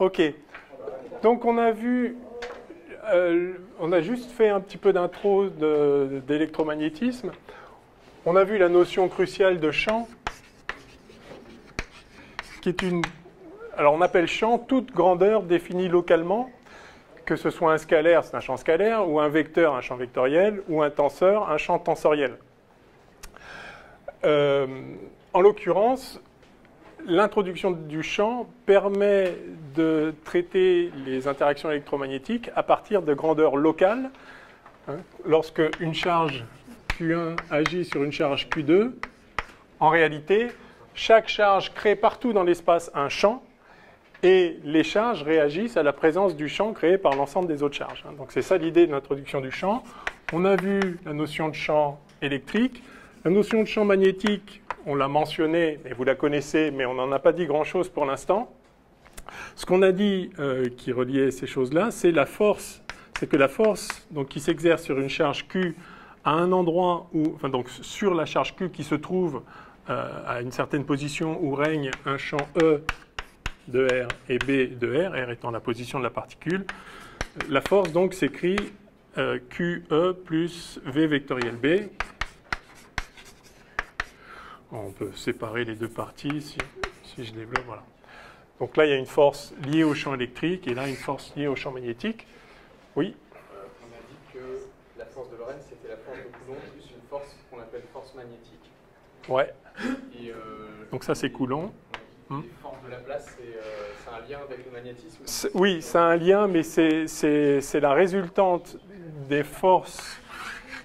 Ok. Donc on a vu, on a juste fait un petit peu d'intro d'électromagnétisme. On a vu la notion cruciale de champ, qui est une... Alors on appelle champ toute grandeur définie localement, que ce soit un scalaire, c'est un champ scalaire, ou un vecteur, un champ vectoriel, ou un tenseur, un champ tensoriel. En l'occurrence, l'introduction du champ permet de traiter les interactions électromagnétiques à partir de grandeurs locales. Lorsque une charge Q1 agit sur une charge Q2, en réalité, chaque charge crée partout dans l'espace un champ et les charges réagissent à la présence du champ créé par l'ensemble des autres charges. Donc c'est ça l'idée de l'introduction du champ. On a vu la notion de champ électrique. La notion de champ magnétique, on l'a mentionné, et vous la connaissez, mais on n'en a pas dit grand-chose pour l'instant. Ce qu'on a dit qui reliait ces choses-là, c'est la force. C'est que la force donc, qui s'exerce sur une charge Q à un endroit où, enfin, donc sur la charge Q qui se trouve à une certaine position où règne un champ E de R et B de R, R étant la position de la particule, la force donc s'écrit QE plus V vectoriel B. On peut séparer les deux parties si je développe. Voilà. Donc là, il y a une force liée au champ électrique et là, une force liée au champ magnétique. Oui. On a dit que la force de Lorentz, c'était la force de Coulomb plus une force qu'on appelle force magnétique. Ouais. Et, donc ça, c'est Coulomb. Les forces de la place, c'est un lien avec le magnétisme? Oui, c'est un lien, mais c'est la résultante des forces,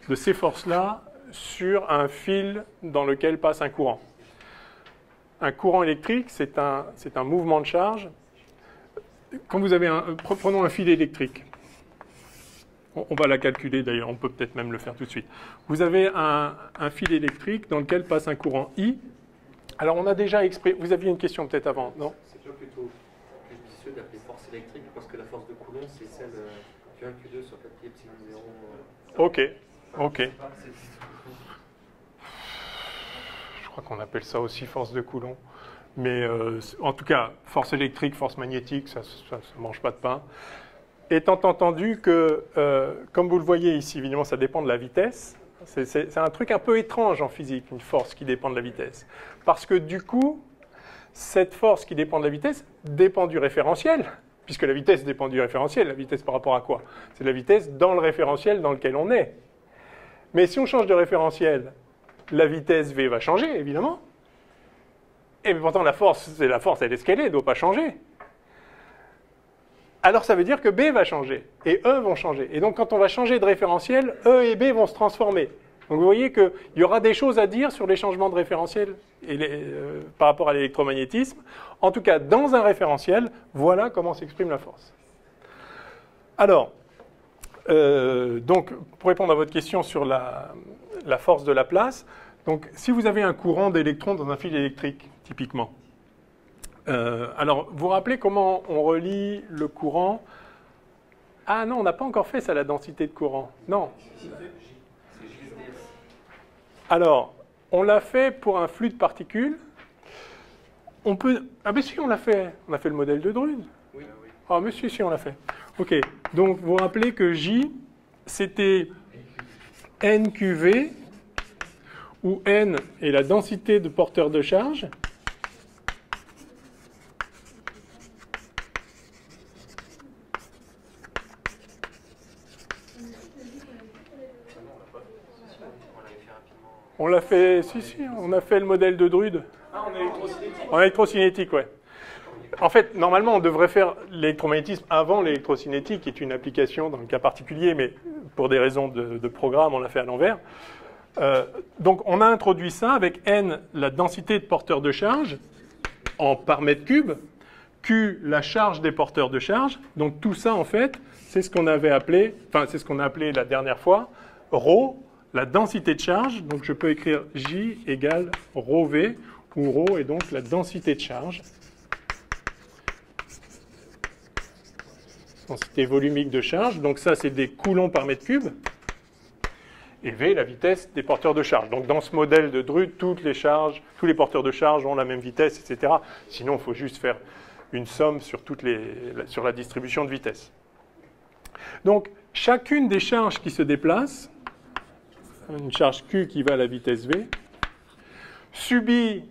de ces forces-là, sur un fil dans lequel passe un courant. Un courant électrique, c'est un mouvement de charge. Quand vous avez prenons un fil électrique. On va la calculer d'ailleurs, on peut peut-être même le faire tout de suite. Vous avez un fil électrique dans lequel passe un courant I. Alors on a déjà exprimé... Vous aviez une question peut-être avant, non? C'est toujours plutôt plus judicieux d'appeler force électrique parce que la force de Coulomb, c'est celle Q1, Q2 sur 4 pi epsilon 0. Ok, ok. Je crois qu'on appelle ça aussi force de Coulomb. Mais en tout cas, force électrique, force magnétique, ça ne mange pas de pain. Étant entendu que, comme vous le voyez ici, évidemment, ça dépend de la vitesse. C'est un truc un peu étrange en physique, une force qui dépend de la vitesse. Parce que du coup, cette force qui dépend de la vitesse dépend du référentiel, puisque la vitesse dépend du référentiel. La vitesse par rapport à quoi? C'est la vitesse dans le référentiel dans lequel on est. Mais si on change de référentiel, la vitesse V va changer, évidemment. Et pourtant, la force, c'est la force, elle est ce qu'elle est, elle ne doit pas changer. Alors ça veut dire que B va changer, et E vont changer. Et donc quand on va changer de référentiel, E et B vont se transformer. Donc vous voyez qu'il y aura des choses à dire sur les changements de référentiel par rapport à l'électromagnétisme. En tout cas, dans un référentiel, voilà comment s'exprime la force. Alors, donc, pour répondre à votre question sur la force de Laplace, donc, si vous avez un courant d'électrons dans un fil électrique, typiquement, alors, vous vous rappelez comment on relie le courant? Ah non, on n'a pas encore fait ça, la densité de courant. Non. Alors, on l'a fait pour un flux de particules. On peut... Ah mais si, on l'a fait. On a fait le modèle de Drude. Oui. Ah mais si, on l'a fait. Ok. Donc, vous vous rappelez que J, c'était NQV, où N est la densité de porteurs de charge. On l'a fait, si, on a fait le modèle de Drude. Ah, en électrocinétique. En électrocinétique, ouais. En fait, normalement, on devrait faire l'électromagnétisme avant l'électrocinétique, qui est une application dans le cas particulier, mais pour des raisons de programme, on l'a fait à l'envers. Donc, on a introduit ça avec N, la densité de porteurs de charge, par mètre cube, Q, la charge des porteurs de charge. Donc, tout ça, en fait, c'est ce qu'on avait appelé, enfin, c'est ce qu'on a appelé la dernière fois, ρ, la densité de charge. Donc, je peux écrire J égale ρV, où ρ est donc la densité de charge. Densité volumique de charge. Donc, ça, c'est des coulombs par mètre cube. Et V, la vitesse des porteurs de charge. Donc, dans ce modèle de Drude, toutes les charges, tous les porteurs de charge ont la même vitesse, etc. Sinon, il faut juste faire une somme sur, sur la distribution de vitesse. Donc, chacune des charges qui se déplacent, une charge Q qui va à la vitesse V, subit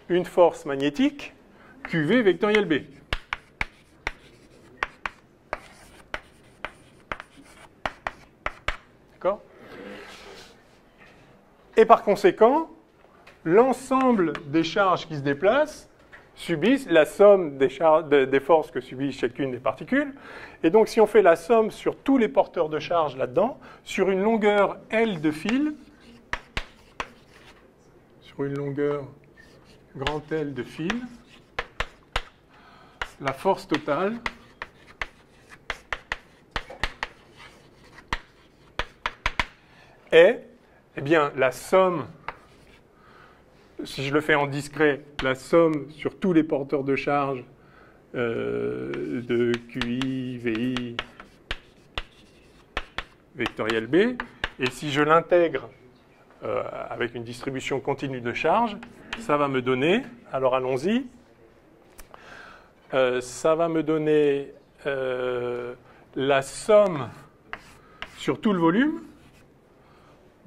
une force magnétique QV vectoriel B. D'accord ? Et par conséquent, l'ensemble des charges qui se déplacent subissent la somme des forces que subit chacune des particules. Et donc, si on fait la somme sur tous les porteurs de charge là-dedans, sur une longueur L de fil, sur une longueur grand L de fil, la force totale est, eh bien, la somme, si je le fais en discret, la somme sur tous les porteurs de charge de QI, VI, vectoriel B, et si je l'intègre avec une distribution continue de charge, ça va me donner, alors allons-y, ça va me donner la somme sur tout le volume.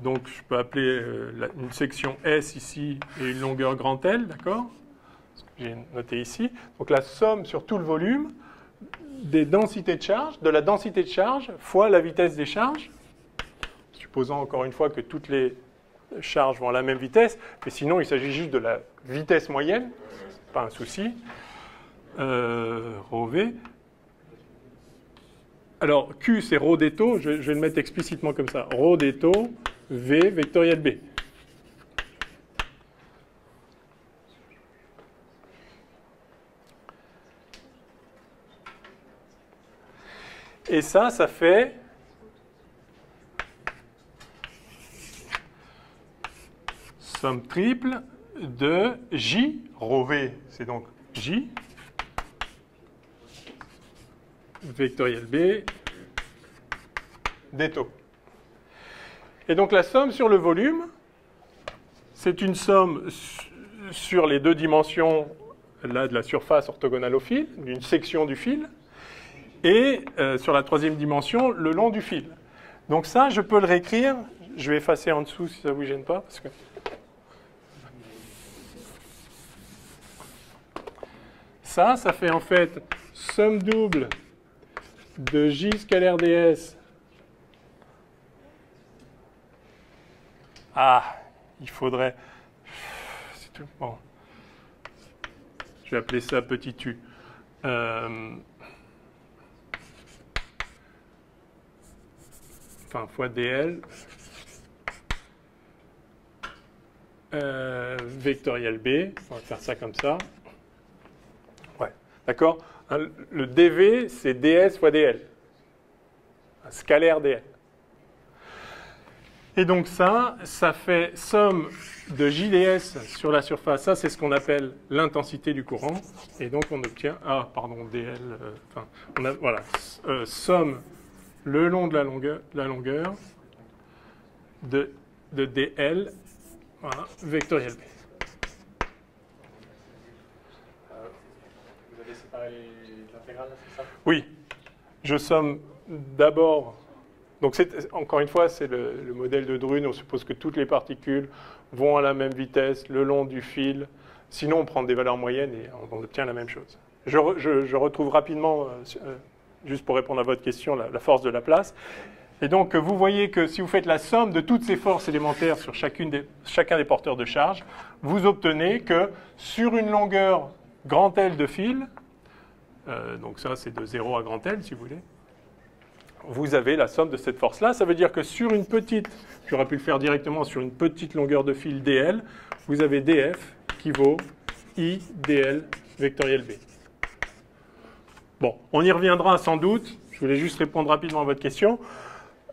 Donc, je peux appeler une section S ici et une longueur grand L, d'accord? Ce que j'ai noté ici. Donc, la somme sur tout le volume des densités de charge, de la densité de charge fois la vitesse des charges, supposant encore une fois que toutes les charges vont à la même vitesse, mais sinon, il s'agit juste de la vitesse moyenne, c'est pas un souci, ρ V. Alors, Q, c'est ρ des taux, je vais le mettre explicitement comme ça, ρ des taux, V vectoriel B. Et ça fait somme triple de J, ρ V, c'est donc J, vectoriel B, des taux. Et donc la somme sur le volume, c'est une somme sur les deux dimensions là, de la surface orthogonale au fil, d'une section du fil, et sur la troisième dimension, le long du fil. Donc ça, je peux le réécrire. Je vais effacer en dessous si ça ne vous gêne pas. Parce que... Ça fait en fait somme double de J scalaire ds. Ah, il faudrait... C'est tout. Bon. Je vais appeler ça petit u. Enfin, fois dl. Vectoriel B. On va faire ça comme ça. Ouais, d'accord. Le dv, c'est ds fois dl. Un scalaire dl. Et donc ça fait somme de JDS sur la surface. Ça, c'est ce qu'on appelle l'intensité du courant. Et donc, on obtient... Ah, pardon, DL... on a, voilà. Somme le long de la longueur de DL, voilà, vectoriel B. Vous avez séparé l'intégrale, c'est ça? Oui. Je somme d'abord... Donc, encore une fois, c'est le modèle de Drune. On suppose que toutes les particules vont à la même vitesse le long du fil. Sinon, on prend des valeurs moyennes et on obtient la même chose. Je retrouve rapidement, juste pour répondre à votre question, la force de Laplace. Et donc, vous voyez que si vous faites la somme de toutes ces forces élémentaires sur chacun des porteurs de charge, vous obtenez que sur une longueur grand L de fil, donc ça, c'est de 0 à grand L, si vous voulez, vous avez la somme de cette force-là. Ça veut dire que sur une petite, j'aurais pu le faire directement sur une petite longueur de fil dl, vous avez df qui vaut I dl vectoriel B. Bon, on y reviendra sans doute. Je voulais juste répondre rapidement à votre question,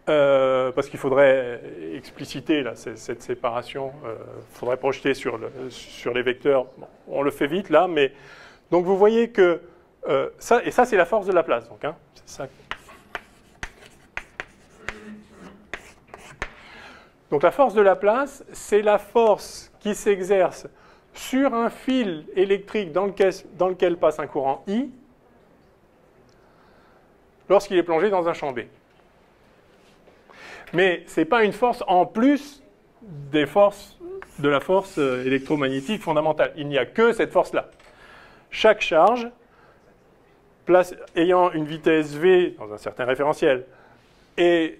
parce qu'il faudrait expliciter là, cette séparation. Il faudrait projeter sur les vecteurs. Bon, on le fait vite là, mais... Donc vous voyez que... ça c'est la force de Laplace. Donc, hein, c'est ça. Donc la force de Laplace, c'est la force qui s'exerce sur un fil électrique dans lequel passe un courant I lorsqu'il est plongé dans un champ B. Mais ce n'est pas une force en plus de la force électromagnétique fondamentale. Il n'y a que cette force-là. Chaque charge ayant une vitesse V dans un certain référentiel et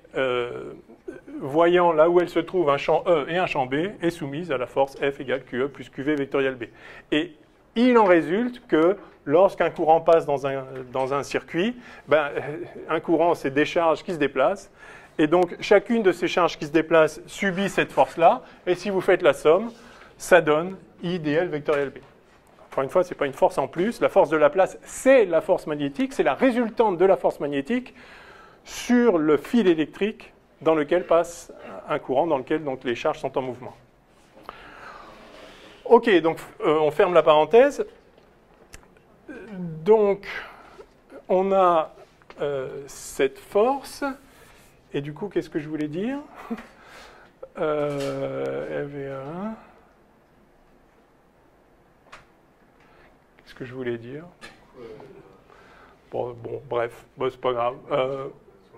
voyant là où elle se trouve un champ E et un champ B est soumise à la force F égale QE plus QV vectoriel B. Et il en résulte que lorsqu'un courant passe dans un circuit, un courant, c'est des charges qui se déplacent. Et donc, chacune de ces charges qui se déplacent subit cette force-là. Et si vous faites la somme, ça donne I dl vectoriel B. Encore une fois, ce n'est pas une force en plus. La force de Laplace, c'est la force magnétique. C'est la résultante de la force magnétique sur le fil électrique dans lequel passe un courant, dans lequel donc, les charges sont en mouvement. OK, donc on ferme la parenthèse. Donc, on a cette force. Et du coup, qu'est-ce que je voulais dire RV1. Qu'est-ce que je voulais dire bon, bref, c'est pas grave. On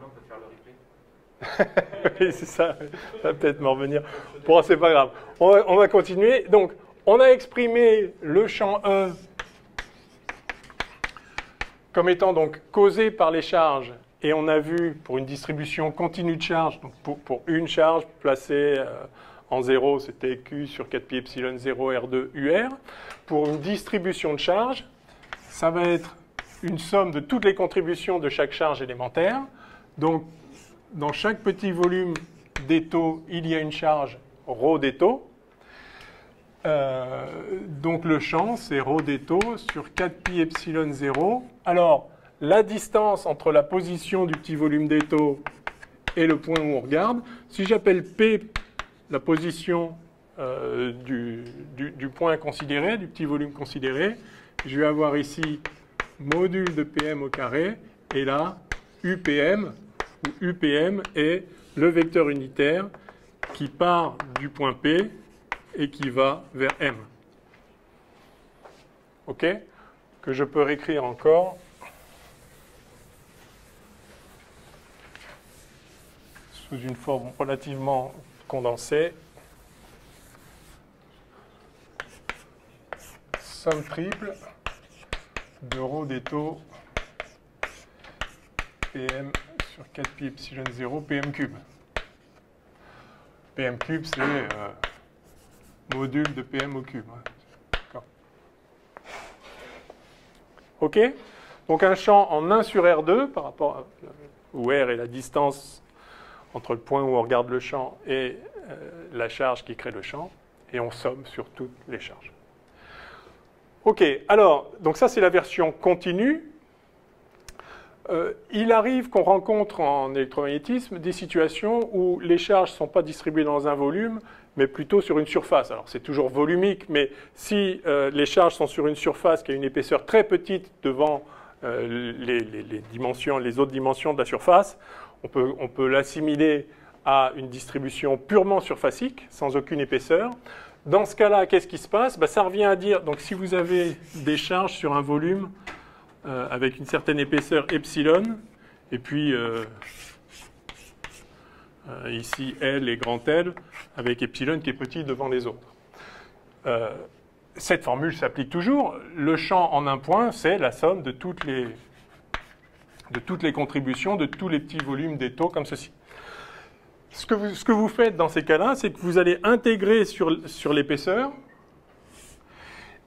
peut faire le replay. Oui, c'est ça. Ça va peut-être m'en revenir. Bon, c'est pas grave. On va continuer. Donc, on a exprimé le champ E comme étant donc causé par les charges. Et on a vu, pour une distribution continue de charge, donc pour une charge placée en 0, c'était Q sur 4pi epsilon 0 R2 UR. Pour une distribution de charge, ça va être une somme de toutes les contributions de chaque charge élémentaire. Donc, dans chaque petit volume d'étau, il y a une charge ρ d'étau. Donc, le champ, c'est ρ d'étau sur 4pi epsilon 0. Alors, la distance entre la position du petit volume d'étau et le point où on regarde, si j'appelle P la position du point considéré, du petit volume considéré, je vais avoir ici module de PM au carré, et là, UPM, où UPM est le vecteur unitaire qui part du point P et qui va vers M. OK? Que je peux réécrire encore sous une forme relativement condensée. Somme triple de ρ d'étau PM sur 4pi epsilon 0 PM cube. PM cube, c'est module de PM au cube. D'accord. OK? Donc un champ en 1 sur R2 par rapport à où R est la distance entre le point où on regarde le champ et la charge qui crée le champ, et on somme sur toutes les charges. OK, alors, donc ça c'est la version continue. Il arrive qu'on rencontre en électromagnétisme des situations où les charges ne sont pas distribuées dans un volume, mais plutôt sur une surface. Alors c'est toujours volumique, mais si les charges sont sur une surface qui a une épaisseur très petite devant les autres dimensions de la surface, on peut l'assimiler à une distribution purement surfacique, sans aucune épaisseur. Dans ce cas-là, qu'est-ce qui se passe? Ça revient à dire, donc si vous avez des charges sur un volume avec une certaine épaisseur epsilon, et puis ici L et grand L, avec epsilon qui est petit devant les autres. Cette formule s'applique toujours. Le champ en un point, c'est la somme de toutes les contributions de tous les petits volumes d'étau comme ceci. Ce que vous faites dans ces cas-là, c'est que vous allez intégrer sur l'épaisseur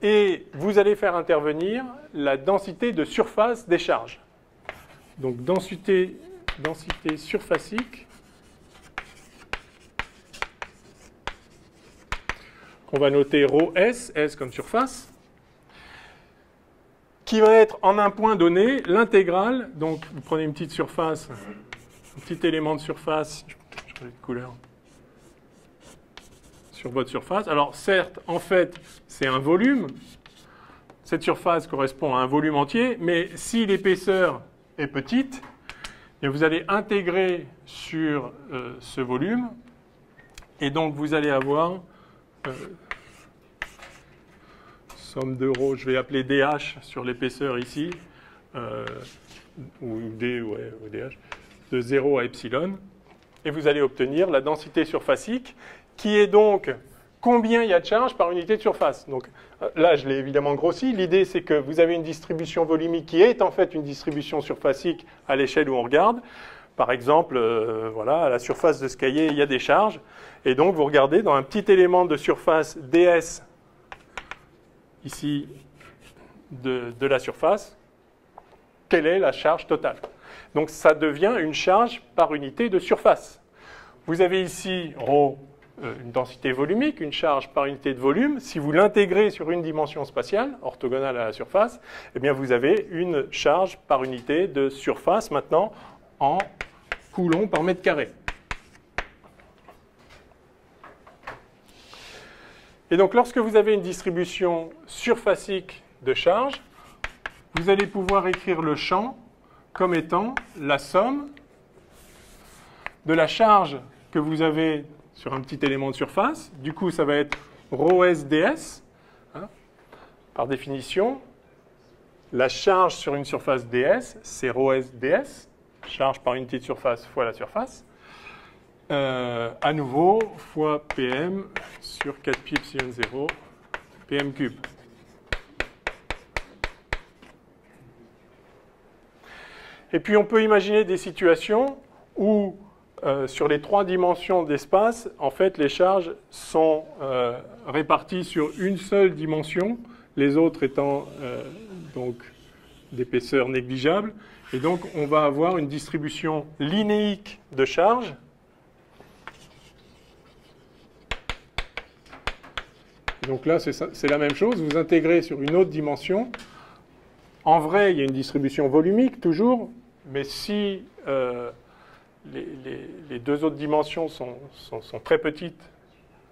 et vous allez faire intervenir la densité de surface des charges. Donc densité surfacique qu'on va noter ρS, S comme surface, qui va être en un point donné l'intégrale. Donc vous prenez une petite surface, un petit élément de surface, je vais changer de couleur, sur votre surface. Alors certes, en fait, c'est un volume. Cette surface correspond à un volume entier, mais si l'épaisseur est petite, et vous allez intégrer sur ce volume, et donc vous allez avoir somme de ρ, je vais appeler dH sur l'épaisseur ici, ou D, ouais, ou dH, de 0 à epsilon, et vous allez obtenir la densité surfacique, qui est donc combien il y a de charge par unité de surface. Donc là, je l'ai évidemment grossi. L'idée, c'est que vous avez une distribution volumique qui est en fait une distribution surfacique à l'échelle où on regarde. Par exemple, voilà, à la surface de ce cahier, il y a des charges. Et donc, vous regardez dans un petit élément de surface ds, ici, de la surface, quelle est la charge totale. Donc, ça devient une charge par unité de surface. Vous avez ici ρ, une densité volumique, une charge par unité de volume. Si vous l'intégrez sur une dimension spatiale, orthogonale à la surface, eh bien, vous avez une charge par unité de surface maintenant en coulombs par mètre carré. Et donc, lorsque vous avez une distribution surfacique de charge, vous allez pouvoir écrire le champ comme étant la somme de la charge que vous avez sur un petit élément de surface. Du coup, ça va être ρs ds. Hein. Par définition, la charge sur une surface ds, c'est ρs ds, charge par unité de surface fois la surface. À nouveau, fois Pm sur 4pi epsilon 0, Pm cube. Et puis, on peut imaginer des situations où, sur les 3 dimensions d'espace, en fait, les charges sont réparties sur une seule dimension, les autres étant donc d'épaisseur négligeable. Et donc, on va avoir une distribution linéique de charges. Donc là, c'est la même chose. Vous intégrez sur une autre dimension. En vrai, il y a une distribution volumique toujours, mais si les 2 autres dimensions sont très petites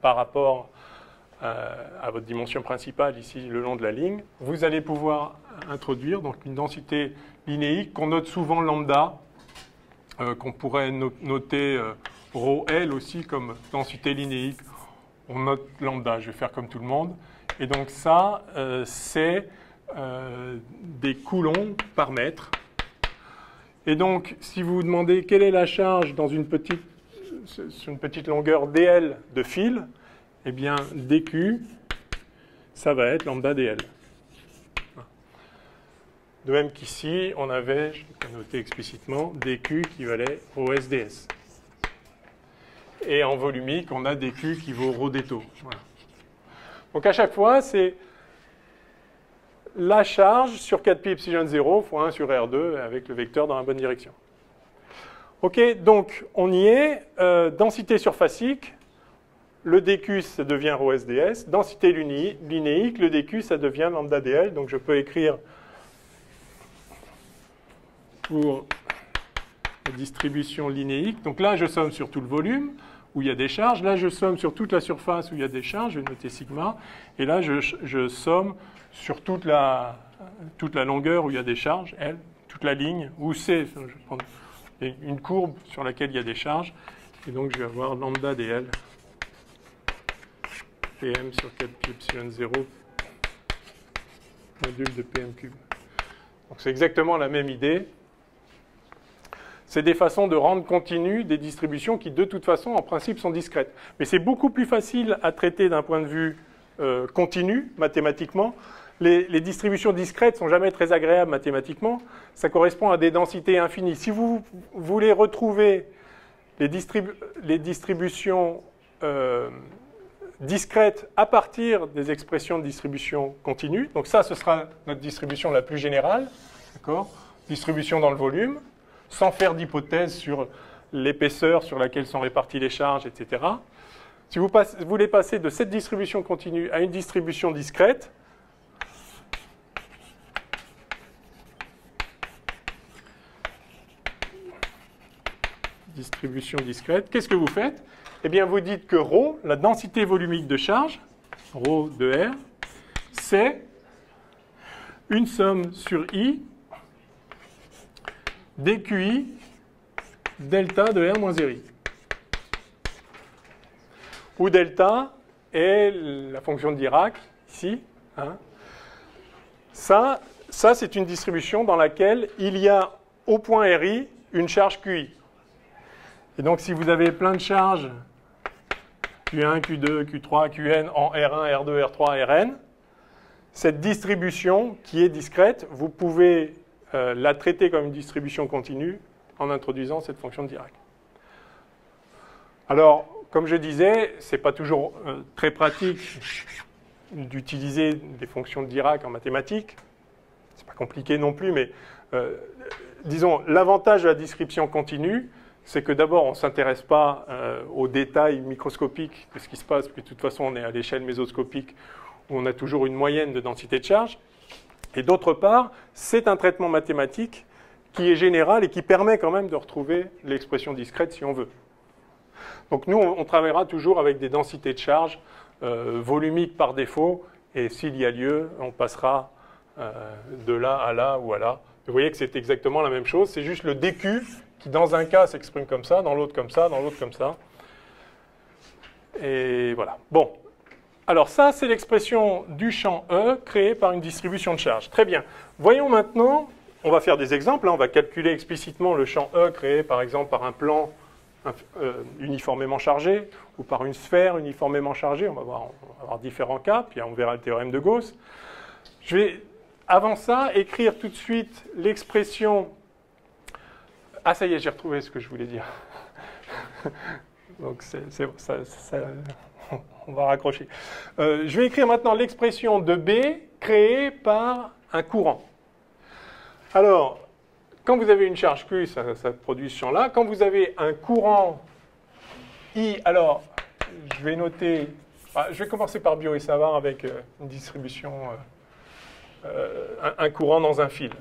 par rapport à votre dimension principale, ici le long de la ligne, vous allez pouvoir introduire donc une densité linéique qu'on note souvent lambda, qu'on pourrait noter ρL aussi comme densité linéique. On note lambda, je vais faire comme tout le monde. Et donc ça, c'est des coulombs par mètre. Et donc, si vous vous demandez quelle est la charge dans sur une petite longueur dl de fil, eh bien, dq, ça va être lambda dl. De même qu'ici, on avait, je vais noter explicitement, dq qui valait ρs ds. Et en volumique, on a dq qui vaut ρ d taux. Voilà. Donc à chaque fois, c'est la charge sur 4pi epsilon 0 fois 1 sur R2 avec le vecteur dans la bonne direction. OK, donc on y est. Densité surfacique, le dq, ça devient ρs ds. Densité linéique, le dq, ça devient lambda dl. Donc je peux écrire pour la distribution linéique. Donc là, je somme sur tout le volume où il y a des charges. Là, je somme sur toute la surface où il y a des charges. Je vais noter sigma. Et là, je somme sur toute la longueur où il y a des charges, L, toute la ligne, où c'est, je vais prendre une courbe sur laquelle il y a des charges. Et donc, je vais avoir lambda dl, Pm sur 4pi epsilon 0, module de Pm cube. Donc, c'est exactement la même idée. C'est des façons de rendre continues des distributions qui, de toute façon, en principe, sont discrètes. Mais c'est beaucoup plus facile à traiter d'un point de vue continu, mathématiquement. Les distributions discrètes ne sont jamais très agréables mathématiquement. Ça correspond à des densités infinies. Si vous voulez retrouver les distributions discrètes à partir des expressions de distribution continue, donc ça, ce sera notre distribution la plus générale, d'accord ? Distribution dans le volume, sans faire d'hypothèse sur l'épaisseur sur laquelle sont réparties les charges, etc. Si vous voulez passer de cette distribution continue à une distribution discrète, qu'est-ce que vous faites? Eh bien, vous dites que ρ, la densité volumique de charge, ρ de R, c'est une somme sur I dQi delta de R moins RI. Où delta est la fonction de Dirac, ici. Hein. Ça c'est une distribution dans laquelle il y a au point RI une charge QI. Et donc, si vous avez plein de charges, Q1, Q2, Q3, Qn en R1, R2, R3, Rn, cette distribution qui est discrète, vous pouvez la traiter comme une distribution continue en introduisant cette fonction de Dirac. Alors, comme je disais, ce n'est pas toujours très pratique d'utiliser des fonctions de Dirac en mathématiques. Ce n'est pas compliqué non plus, mais disons, l'avantage de la description continue, c'est que d'abord, on ne s'intéresse pas aux détails microscopiques de ce qui se passe, puis de toute façon, on est à l'échelle mésoscopique où on a toujours une moyenne de densité de charge. Et d'autre part, c'est un traitement mathématique qui est général et qui permet quand même de retrouver l'expression discrète si on veut. Donc nous, on travaillera toujours avec des densités de charge volumiques par défaut, et s'il y a lieu, on passera de là à là ou à là. Vous voyez que c'est exactement la même chose, c'est juste le dQ qui, dans un cas, s'exprime comme ça, dans l'autre comme ça, dans l'autre comme ça. Et voilà. Bon. Alors ça, c'est l'expression du champ E créée par une distribution de charge. Très bien. Voyons maintenant, on va faire des exemples. Hein, on va calculer explicitement le champ E créé, par exemple, par un plan uniformément chargé ou par une sphère uniformément chargée. On va avoir différents cas, puis on verra le théorème de Gauss. Je vais, avant ça, écrire tout de suite l'expression... Ah, ça y est, j'ai retrouvé ce que je voulais dire. Donc, on va raccrocher. Je vais écrire maintenant l'expression de B créée par un courant. Alors, quand vous avez une charge Q, ça produit ce champ-là. Quand vous avez un courant I, alors, je vais noter... je vais commencer par Biot et Savart avec une distribution, un courant dans un fil.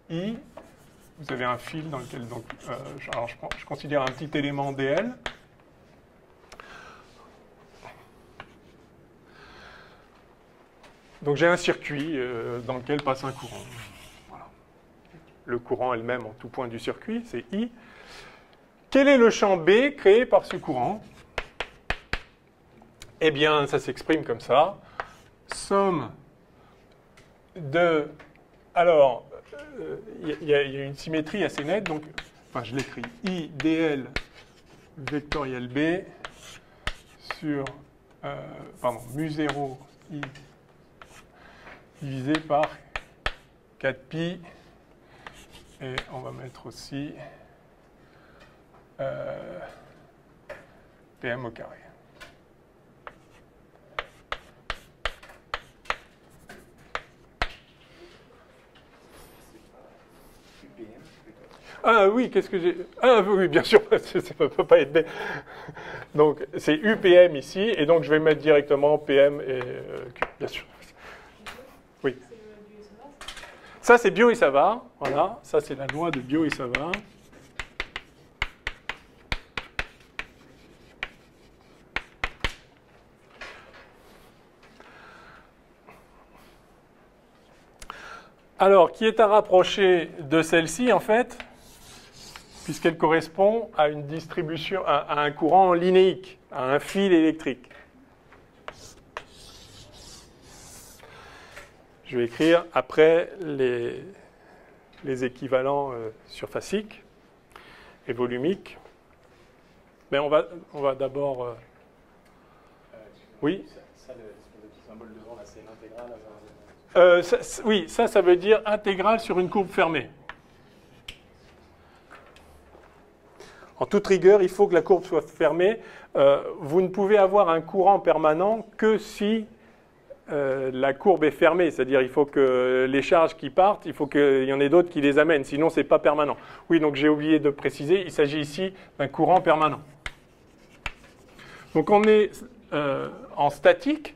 I, vous avez un fil dans lequel donc, alors je considère un petit élément dl. Donc j'ai un circuit dans lequel passe un courant. Voilà. Le courant elle-même en tout point du circuit, c'est I. Quel est le champ B créé par ce courant? Eh bien, ça s'exprime comme ça. Somme de... Alors, il y a une symétrie assez nette, donc enfin, je l'écris I dl vectoriel B sur mu 0 I divisé par 4pi, et on va mettre aussi Pm au carré. Ah oui, qu'est-ce que j'ai... Ah oui, bien sûr, ça ne peut pas être... Donc, c'est UPM ici, et donc je vais mettre directement PM et Q, bien sûr. Oui. Ça, c'est Biot et Savart. Voilà, ça, c'est la loi de Biot et Savart. Alors, qui est à rapprocher de celle-ci, en fait, puisqu'elle correspond à une distribution, à un courant linéique, à un fil électrique. Je vais écrire après les équivalents surfaciques et volumiques. Mais on va d'abord... Oui. Ça, le petit symbole devant, là, c'est l'intégrale. Oui, ça veut dire intégrale sur une courbe fermée. En toute rigueur, il faut que la courbe soit fermée. Vous ne pouvez avoir un courant permanent que si la courbe est fermée. C'est-à-dire il faut que les charges qui partent, il faut qu'il y en ait d'autres qui les amènent. Sinon, ce n'est pas permanent. Oui, donc j'ai oublié de préciser, il s'agit ici d'un courant permanent. Donc on est en statique.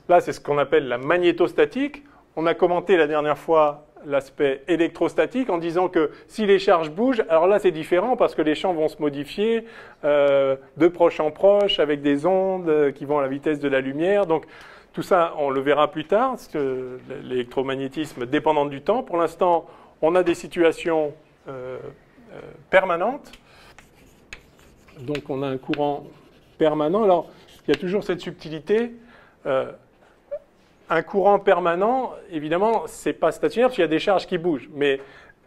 Là, c'est ce qu'on appelle la magnétostatique. On a commenté la dernière fois l'aspect électrostatique en disant que si les charges bougent, alors là c'est différent parce que les champs vont se modifier de proche en proche avec des ondes qui vont à la vitesse de la lumière. Donc tout ça, on le verra plus tard, parce que l'électromagnétisme dépendant du temps. Pour l'instant, on a des situations permanentes. Donc on a un courant permanent. Alors il y a toujours cette subtilité. un courant permanent, évidemment, ce n'est pas stationnaire parce qu'il y a des charges qui bougent, mais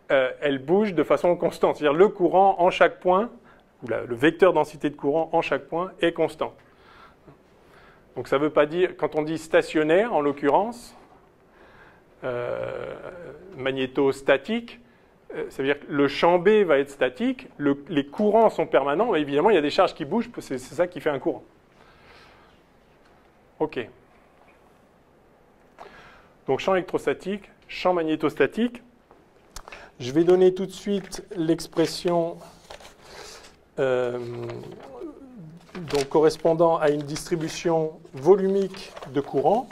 elles bougent de façon constante. C'est-à-dire le courant en chaque point, ou le vecteur densité de courant en chaque point est constant. Donc ça ne veut pas dire, quand on dit stationnaire, en l'occurrence, magnétostatique, ça veut dire que le champ B va être statique, les courants sont permanents, mais évidemment il y a des charges qui bougent, c'est ça qui fait un courant. OK. Donc champ électrostatique, champ magnétostatique. Je vais donner tout de suite l'expression donc correspondant à une distribution volumique de courant.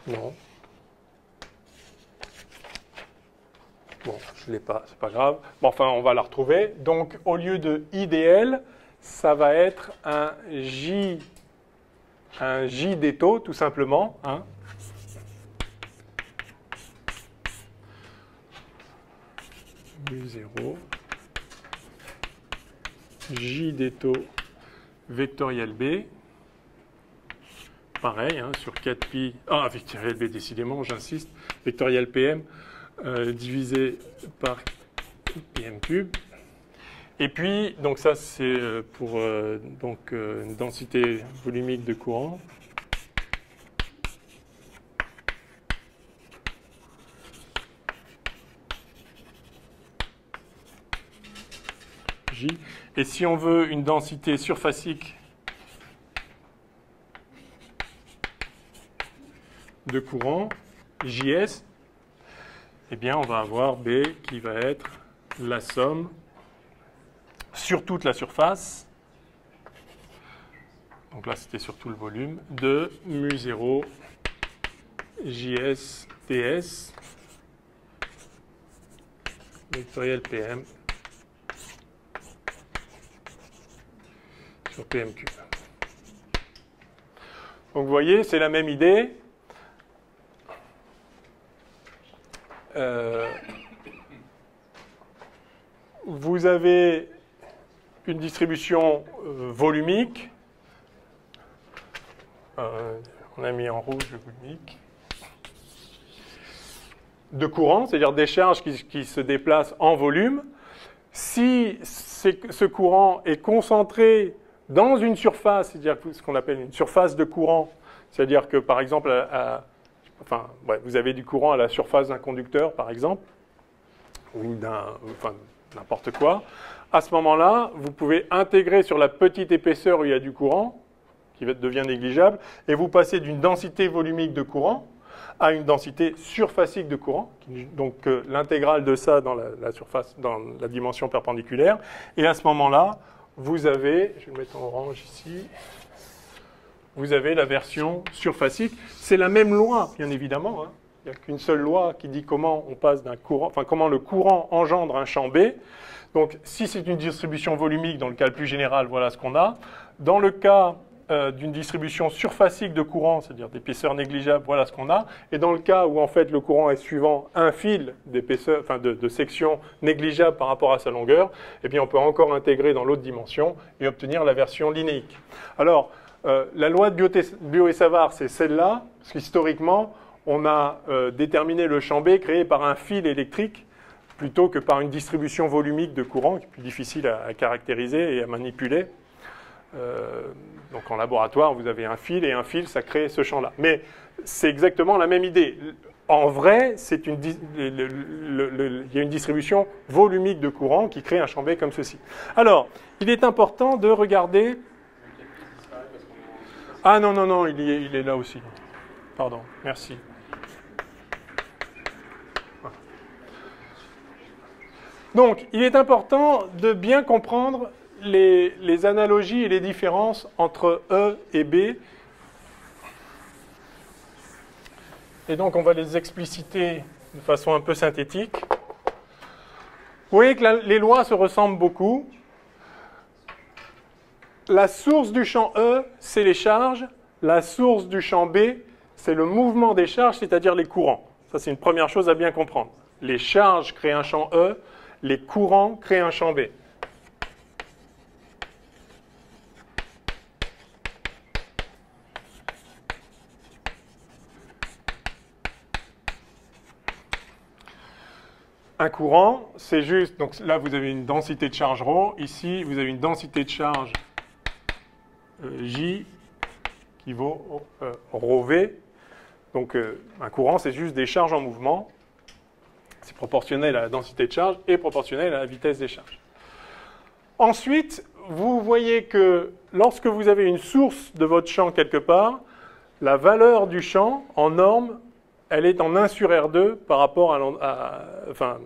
Non. Bon, je ne l'ai pas, c'est pas grave. Bon, enfin, on va la retrouver. Donc, au lieu de IDL, ça va être un J d'étau, tout simplement. Hein. mu0 J d'étau vectoriel B. Pareil, hein, sur 4pi. Ah, vectoriel B, décidément, j'insiste. Vectoriel PM divisé par PM cube. Et puis, donc ça, c'est pour une densité volumique de courant. J. Et si on veut une densité surfacique de courant, JS, eh bien, on va avoir B qui va être la somme sur toute la surface, donc là c'était sur tout le volume, de mu0 JS TS vectoriel PM sur PM cube. Donc vous voyez, c'est la même idée. Vous avez une distribution volumique. On a mis en rouge le volumique. De courant, c'est-à-dire des charges qui se déplacent en volume. Si ce courant est concentré dans une surface, c'est-à-dire ce qu'on appelle une surface de courant, c'est-à-dire que par exemple, vous avez du courant à la surface d'un conducteur, par exemple, ou n'importe quoi. À ce moment-là, vous pouvez intégrer sur la petite épaisseur où il y a du courant, qui devient négligeable, et vous passez d'une densité volumique de courant à une densité surfacique de courant, donc l'intégrale de ça dans la surface, dans la dimension perpendiculaire. Et à ce moment-là, vous avez, je vais le mettre en orange ici, vous avez la version surfacique. C'est la même loi, bien évidemment. Hein. Il n'y a qu'une seule loi qui dit comment on passe d'un courant, comment le courant engendre un champ B. Donc, si c'est une distribution volumique, dans le cas le plus général, voilà ce qu'on a. Dans le cas d'une distribution surfacique de courant, c'est-à-dire d'épaisseur négligeable, voilà ce qu'on a. Et dans le cas où en fait le courant est suivant un fil d'épaisseur, de section négligeable par rapport à sa longueur, eh bien on peut encore intégrer dans l'autre dimension et obtenir la version linéique. Alors, la loi de Biot et Savart, c'est celle-là, parce qu'historiquement, on a déterminé le champ B créé par un fil électrique plutôt que par une distribution volumique de courant, qui est plus difficile à caractériser et à manipuler. Donc en laboratoire, vous avez un fil, et un fil, ça crée ce champ-là. Mais c'est exactement la même idée. En vrai, il y a une distribution volumique de courant qui crée un champ B comme ceci. Alors, il est important de regarder... Ah non, il est là aussi. Pardon, merci. Donc, il est important de bien comprendre les analogies et les différences entre E et B. Et donc, on va les expliciter de façon un peu synthétique. Vous voyez que les lois se ressemblent beaucoup. La source du champ E, c'est les charges. La source du champ B, c'est le mouvement des charges, c'est-à-dire les courants. Ça, c'est une première chose à bien comprendre. Les charges créent un champ E, les courants créent un champ B. Un courant, c'est juste, donc là vous avez une densité de charge ρ, ici vous avez une densité de charge J qui vaut ρV. Donc un courant, c'est juste des charges en mouvement. C'est proportionnel à la densité de charge et proportionnel à la vitesse des charges. Ensuite, vous voyez que lorsque vous avez une source de votre champ quelque part, la valeur du champ en norme, elle est en 1 sur R2 par rapport enfin,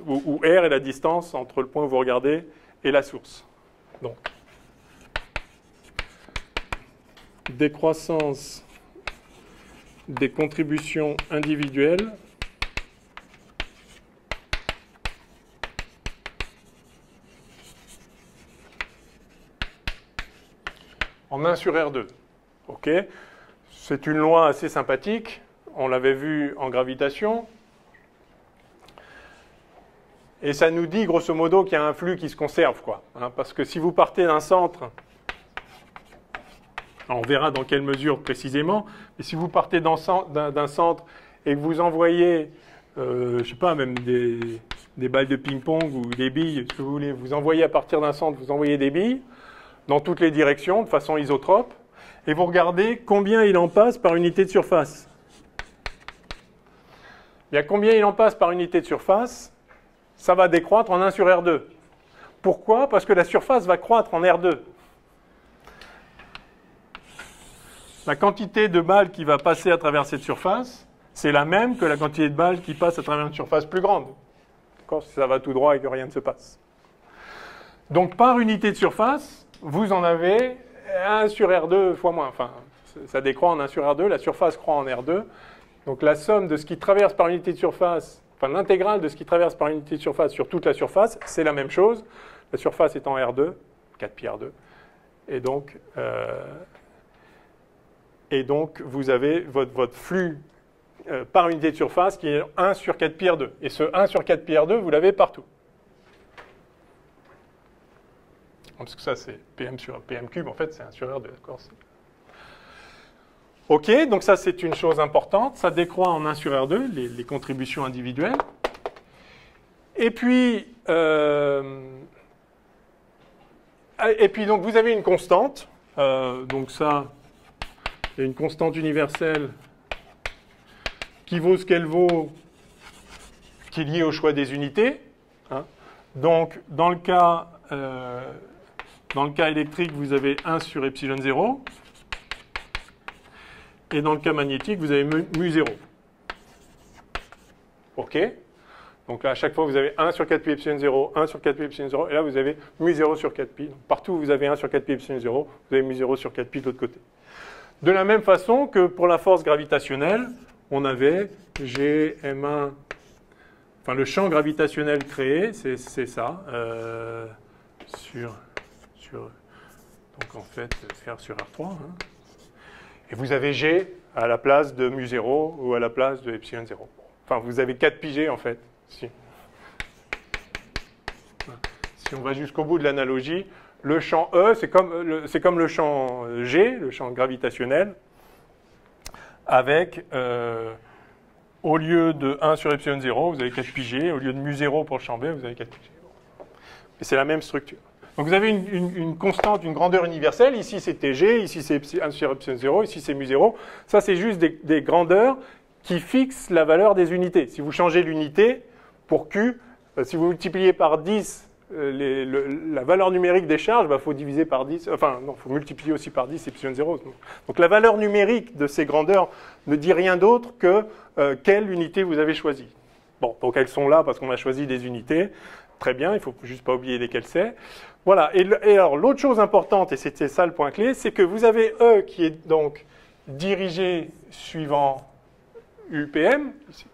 où R est la distance entre le point où vous regardez et la source. Donc, décroissance des contributions individuelles en 1 sur R2. OK. C'est une loi assez sympathique. On l'avait vu en gravitation. Et ça nous dit, grosso modo, qu'il y a un flux qui se conserve, quoi. Hein, parce que si vous partez d'un centre, on verra dans quelle mesure précisément, mais si vous partez d'un centre et que vous envoyez, je ne sais pas, même des balles de ping-pong ou des billes, ce que vous voulez, vous envoyez à partir d'un centre, vous envoyez des billes dans toutes les directions, de façon isotrope, et vous regardez combien il en passe par unité de surface. Il y a combien il en passe par unité de surface, ça va décroître en 1 sur R2. Pourquoi? Parce que la surface va croître en R2. La quantité de balles qui va passer à travers cette surface, c'est la même que la quantité de balles qui passe à travers une surface plus grande. D'accord? Si ça va tout droit et que rien ne se passe. Donc par unité de surface, vous en avez 1 sur R2 fois moins. Enfin, ça décroît en 1 sur R2, la surface croît en R2. Donc la somme de ce qui traverse par unité de surface, enfin l'intégrale de ce qui traverse par unité de surface sur toute la surface, c'est la même chose. La surface est en R2, 4pi R2. Et donc vous avez votre flux par unité de surface qui est 1 sur 4pi R2. Et ce 1 sur 4pi R2, vous l'avez partout. Parce que ça, c'est PM sur PM cube, en fait, c'est 1 sur R2, d'accord? OK, donc ça, c'est une chose importante. Ça décroît en 1 sur R2, les contributions individuelles. Et puis, donc, vous avez une constante. Donc ça, il y a une constante universelle qui vaut ce qu'elle vaut, qui est liée au choix des unités. Hein. Donc, dans le cas électrique, vous avez 1 sur epsilon 0. Et dans le cas magnétique, vous avez mu 0. OK? Donc là, à chaque fois, vous avez 1 sur 4pi epsilon 0, 1 sur 4pi epsilon 0. Et là, vous avez mu 0 sur 4pi. Donc, partout où vous avez 1 sur 4pi epsilon 0, vous avez mu 0 sur 4pi de l'autre côté. De la même façon que pour la force gravitationnelle, on avait Gm1, enfin le champ gravitationnel créé, c'est ça, donc en fait R sur R3. Hein. Et vous avez G à la place de mu 0 ou à la place de epsilon 0. Enfin, vous avez 4 pi G en fait. Si on va jusqu'au bout de l'analogie, le champ E, c'est comme le champ G, le champ gravitationnel, avec, au lieu de 1 sur epsilon 0, vous avez 4 pi G, au lieu de mu 0 pour le champ B, vous avez 4 pi G. Et c'est la même structure. Donc vous avez une constante, une grandeur universelle, ici c'est Tg, ici c'est 1 sur epsilon 0, ici c'est mu 0. Ça c'est juste des grandeurs qui fixent la valeur des unités. Si vous changez l'unité, pour Q, si vous multipliez par 10 la valeur numérique des charges, il faut diviser par 10, enfin non, il faut multiplier aussi par 10 epsilon 0. Donc la valeur numérique de ces grandeurs ne dit rien d'autre que quelle unité vous avez choisie. Bon, donc elles sont là parce qu'on a choisi des unités. Très bien, il ne faut juste pas oublier lesquelles c'est. Voilà, et alors l'autre chose importante, et c'était ça le point clé, c'est que vous avez E qui est donc dirigé suivant UPM, ici.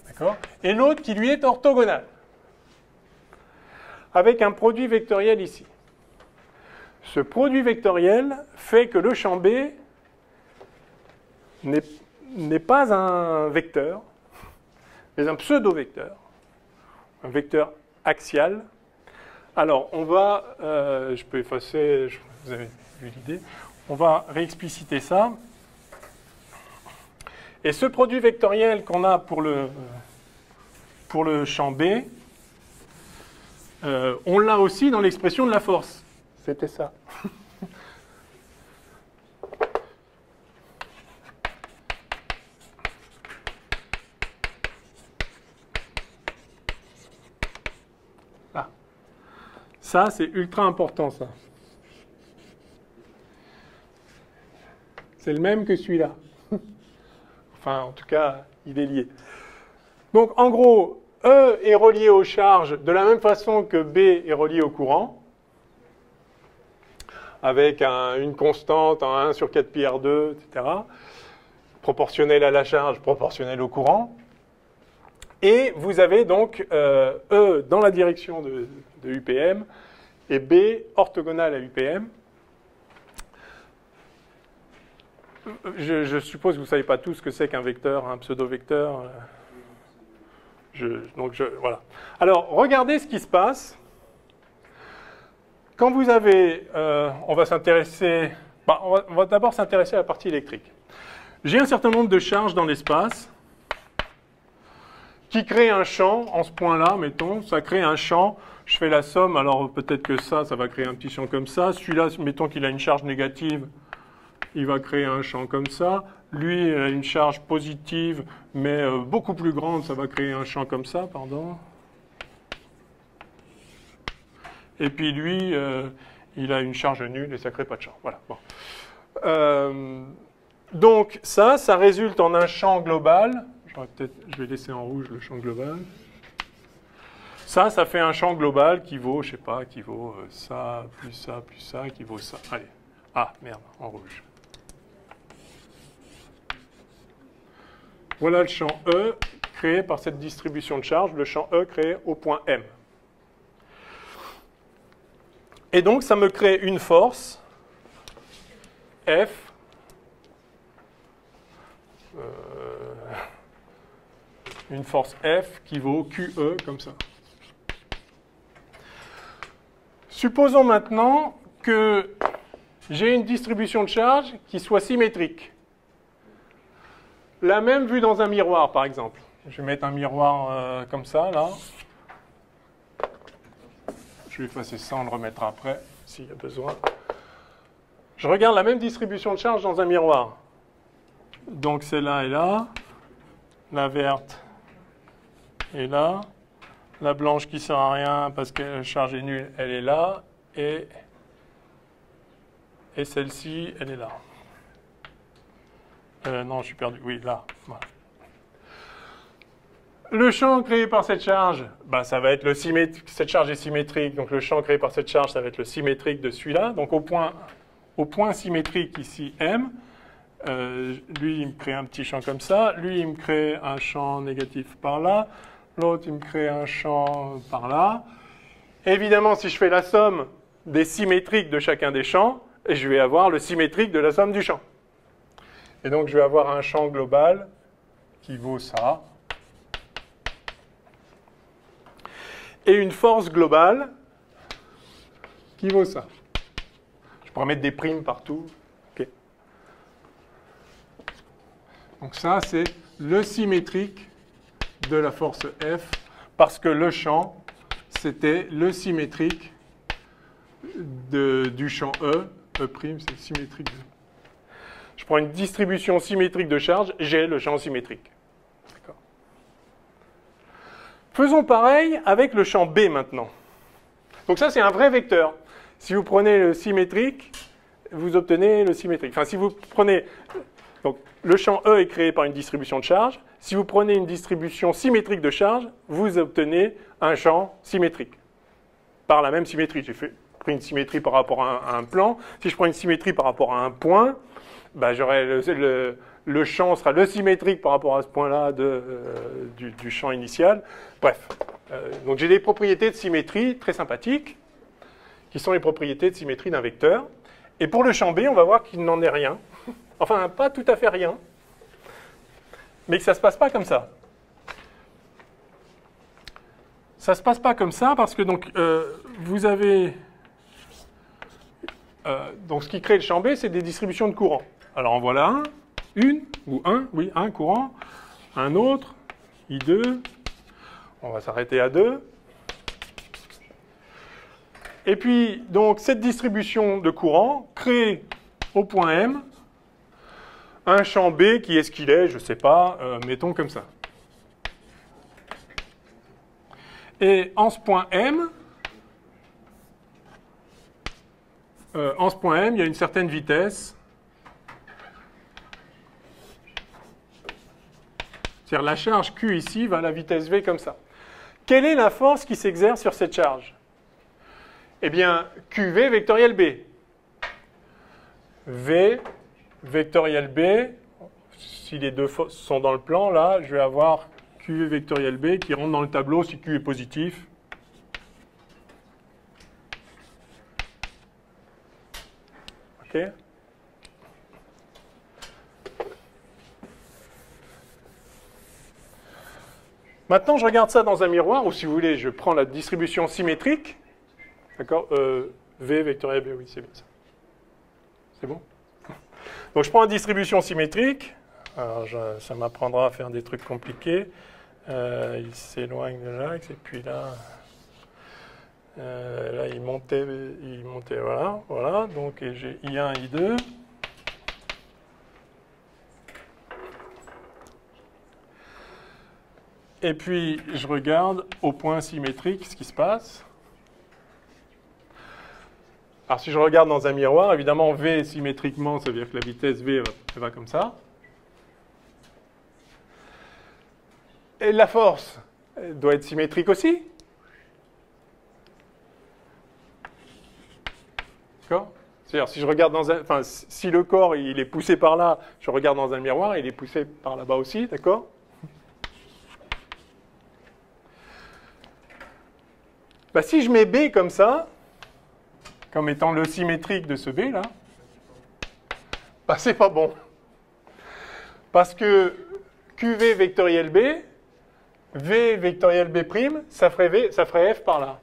D'accord, et l'autre qui lui est orthogonal, avec un produit vectoriel ici. Ce produit vectoriel fait que le champ B n'est pas un vecteur, mais un pseudo-vecteur, un vecteur axial. Alors, on va, je peux effacer, vous avez vu l'idée, on va réexpliciter ça. Et ce produit vectoriel qu'on a pour le champ B, on l'a aussi dans l'expression de la force. C'était ça. Ah. Ça, c'est ultra important, ça. C'est le même que celui-là. Enfin, en tout cas, il est lié. Donc, en gros, E est relié aux charges de la même façon que B est relié au courant, avec une constante en 1 sur 4 pi R2, etc., proportionnelle à la charge, proportionnelle au courant. Et vous avez donc E dans la direction de UPM et B orthogonale à UPM. Je suppose que vous ne savez pas tous ce que c'est qu'un vecteur, un pseudo-vecteur. Voilà. Alors, regardez ce qui se passe. Quand vous avez... on va s'intéresser... on va d'abord s'intéresser à la partie électrique. J'ai un certain nombre de charges dans l'espace qui créent un champ en ce point-là, mettons. Ça crée un champ. Je fais la somme. Alors, peut-être que ça va créer un petit champ comme ça. Celui-là, mettons qu'il a une charge négative. Il va créer un champ comme ça. Lui, il a une charge positive, mais beaucoup plus grande. Ça va créer un champ comme ça, pardon. Et puis lui, il a une charge nulle et ça ne crée pas de champ. Voilà. Bon. Donc ça résulte en un champ global. Je vais laisser en rouge le champ global. Ça fait un champ global qui vaut, je ne sais pas, qui vaut ça, plus ça, plus ça, qui vaut ça. Allez. Ah, merde, en rouge. Voilà le champ E créé par cette distribution de charge, le champ E créé au point M. Et donc, ça me crée une force, F, une force F qui vaut QE, comme ça. Supposons maintenant que j'ai une distribution de charge qui soit symétrique. La même vue dans un miroir, par exemple. Je vais mettre un miroir comme ça, là. Je vais effacer ça, on le remettra après, s'il y a besoin. Je regarde la même distribution de charge dans un miroir. Donc celle-là est là. La verte est là. La blanche qui ne sert à rien parce que la charge est nulle, elle est là. Et celle-ci, elle est là. Non, je suis perdu. Oui, là. Voilà. Le champ créé par cette charge, ça va être le symétrique. Cette charge est symétrique, donc le champ créé par cette charge, ça va être le symétrique de celui-là. Donc au point symétrique ici, M, lui, il me crée un petit champ comme ça. Lui, il me crée un champ négatif par là. L'autre, il me crée un champ par là. Évidemment, si je fais la somme des symétriques de chacun des champs, je vais avoir le symétrique de la somme du champ. Et donc, je vais avoir un champ global qui vaut ça. Et une force globale qui vaut ça. Je pourrais mettre des primes partout. Okay. Donc ça, c'est le symétrique de la force F, parce que le champ, c'était le symétrique du champ E. E', c'est le symétrique. Je prends une distribution symétrique de charge, j'ai le champ symétrique. D'accord. Faisons pareil avec le champ B maintenant. Donc ça, c'est un vrai vecteur. Si vous prenez le symétrique, vous obtenez le symétrique. Enfin, si vous prenez... Donc, le champ E est créé par une distribution de charge. Si vous prenez une distribution symétrique de charge, vous obtenez un champ symétrique. Par la même symétrie. J'ai pris une symétrie par rapport à un plan. Si je prends une symétrie par rapport à un point, j'aurai le champ sera le symétrique par rapport à ce point-là du champ initial. Bref. Donc j'ai des propriétés de symétrie très sympathiques, qui sont les propriétés de symétrie d'un vecteur. Et pour le champ B, on va voir qu'il n'en est rien. Enfin, pas tout à fait rien. Mais que ça ne se passe pas comme ça. ça ne se passe pas comme ça parce que donc, vous avez... donc ce qui crée le champ B, c'est des distributions de courant. Alors en voilà un courant, un autre, I2, on va s'arrêter à 2. Et puis, donc, cette distribution de courant crée au point M un champ B qui est ce qu'il est, je ne sais pas, mettons comme ça. Et en ce point M, il y a une certaine vitesse. C'est-à-dire la charge Q ici va à la vitesse V comme ça. Quelle est la force qui s'exerce sur cette charge? Eh bien, QV vectoriel B. V vectoriel B, si les deux sont dans le plan, là, je vais avoir QV vectoriel B qui rentre dans le tableau si Q est positif. OK? Maintenant, je regarde ça dans un miroir, ou si vous voulez, je prends la distribution symétrique. D'accord? V vectoriel B, oui, c'est bien ça. C'est bon? Donc, je prends la distribution symétrique. Alors, ça m'apprendra à faire des trucs compliqués. Il s'éloigne de l'axe, et puis là, là, il montait, voilà. Donc, j'ai I1, I2. Et puis, je regarde au point symétrique ce qui se passe. Alors, si je regarde dans un miroir, évidemment, V symétriquement, ça veut dire que la vitesse V elle va comme ça. Et la force elle doit être symétrique aussi. D'accord? C'est-à-dire, si je regarde dans un... Enfin, si le corps il est poussé par là, je regarde dans un miroir, il est poussé par là-bas aussi, d'accord? Bah, si je mets B comme ça, comme étant le symétrique de ce B, là, bah, c'est pas bon. Parce que QV vectoriel B, V vectoriel B', ça ferait F par là.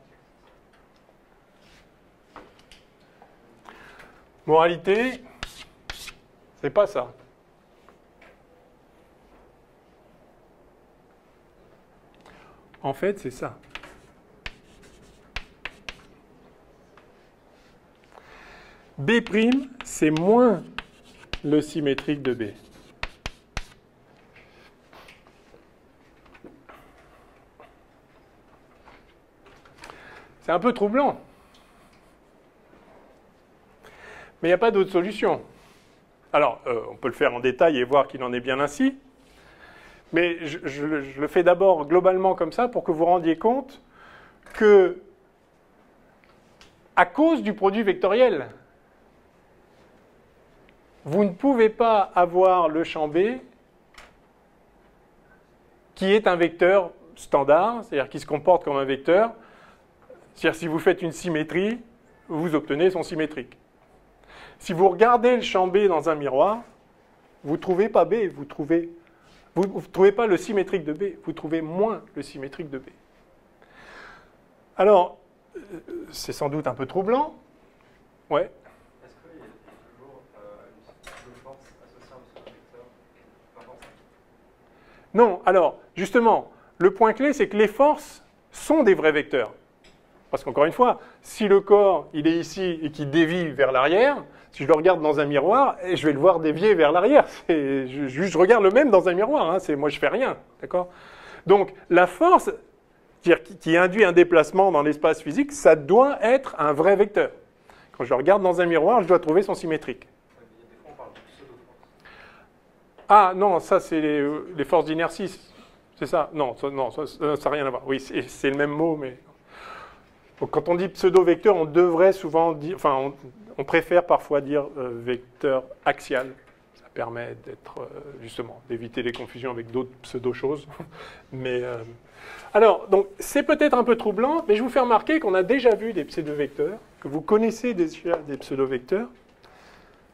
Moralité, c'est pas ça. En fait, c'est ça. B', c'est moins le symétrique de B. C'est un peu troublant. Mais il n'y a pas d'autre solution. Alors, on peut le faire en détail et voir qu'il en est bien ainsi. Mais je le fais d'abord globalement comme ça pour que vous rendiez compte que, à cause du produit vectoriel, vous ne pouvez pas avoir le champ B qui est un vecteur standard, c'est-à-dire qui se comporte comme un vecteur. C'est-à-dire si vous faites une symétrie, vous obtenez son symétrique. Si vous regardez le champ B dans un miroir, vous ne trouvez pas B, vous ne trouvez pas le symétrique de B, vous trouvez moins le symétrique de B. Alors, c'est sans doute un peu troublant. Ouais. Est-ce qu'il y a toujours une force associée à un pseudo-vecteur? Pas forcément. Non, alors, justement, le point clé, c'est que les forces sont des vrais vecteurs. Parce qu'encore une fois, si le corps il est ici et qu'il dévie vers l'arrière, si je le regarde dans un miroir, je vais le voir dévier vers l'arrière. Je regarde le même dans un miroir, hein, moi je fais rien. D'accord? Donc la force qui induit un déplacement dans l'espace physique, ça doit être un vrai vecteur. Quand je le regarde dans un miroir, je dois trouver son symétrique. Ah non, ça c'est les forces d'inertie. C'est ça? Non, ça n'a rien à voir. Oui, c'est le même mot, mais... Donc, quand on dit pseudo-vecteur, on devrait souvent dire, enfin, on préfère parfois dire vecteur axial. Ça permet d'être, justement, d'éviter les confusions avec d'autres pseudo-choses. Mais, alors, donc, c'est peut-être un peu troublant, mais je vous fais remarquer qu'on a déjà vu des pseudo-vecteurs, que vous connaissez déjà des pseudo-vecteurs.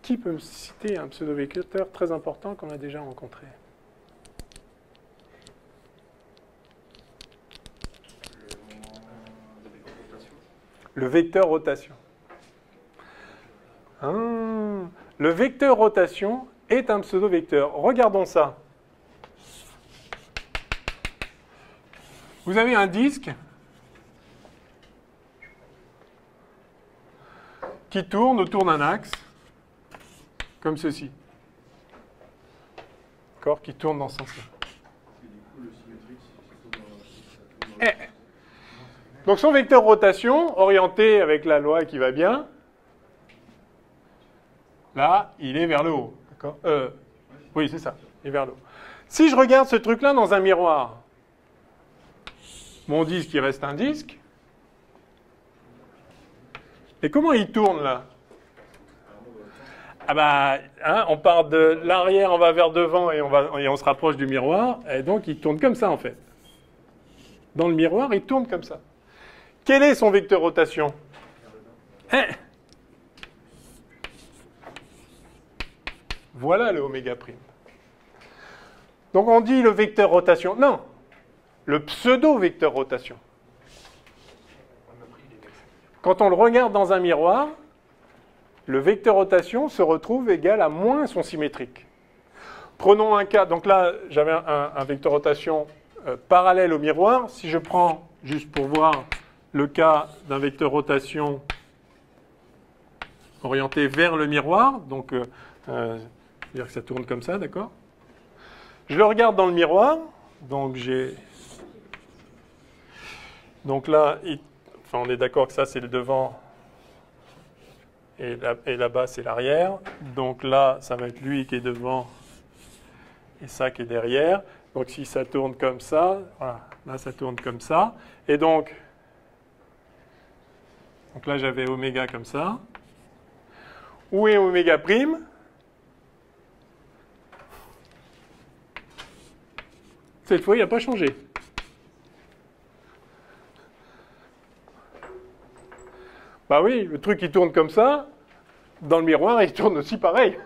Qui peut me citer un pseudo-vecteur très important qu'on a déjà rencontré? Le moment Le vecteur rotation. Le vecteur rotation est un pseudo-vecteur. Regardons ça. Vous avez un disque qui tourne autour d'un axe, comme ceci. D'accord, qui tourne dans ce sens-là. Donc son vecteur rotation, orienté avec la loi qui va bien, là, il est vers le haut. D'accord, oui, c'est ça, il est vers le haut. Si je regarde ce truc-là dans un miroir, mon disque, il reste un disque. Et comment il tourne, là? Ah bah, hein, on part de l'arrière, on va vers devant et on se rapproche du miroir. Et donc, il tourne comme ça, en fait. Dans le miroir, il tourne comme ça. Quel est son vecteur rotation? Voilà le oméga prime. Donc, on dit le vecteur rotation. Non, le pseudo-vecteur rotation. Quand on le regarde dans un miroir, le vecteur rotation se retrouve égal à moins son symétrique. Prenons un cas, donc là j'avais un vecteur rotation parallèle au miroir. Si je prends, juste pour voir, le cas d'un vecteur rotation orienté vers le miroir, donc c'est-à-dire que ça tourne comme ça, d'accord? Je le regarde dans le miroir, donc là, on est d'accord que ça c'est le devant. Et là-bas, c'est l'arrière. Donc là, ça va être lui qui est devant et ça qui est derrière. Donc si ça tourne comme ça, voilà, là, ça tourne comme ça. Et donc là, j'avais oméga comme ça. Où est oméga prime? Cette fois, il n'a pas changé. Bah oui, le truc qui tourne comme ça, dans le miroir, il tourne aussi pareil.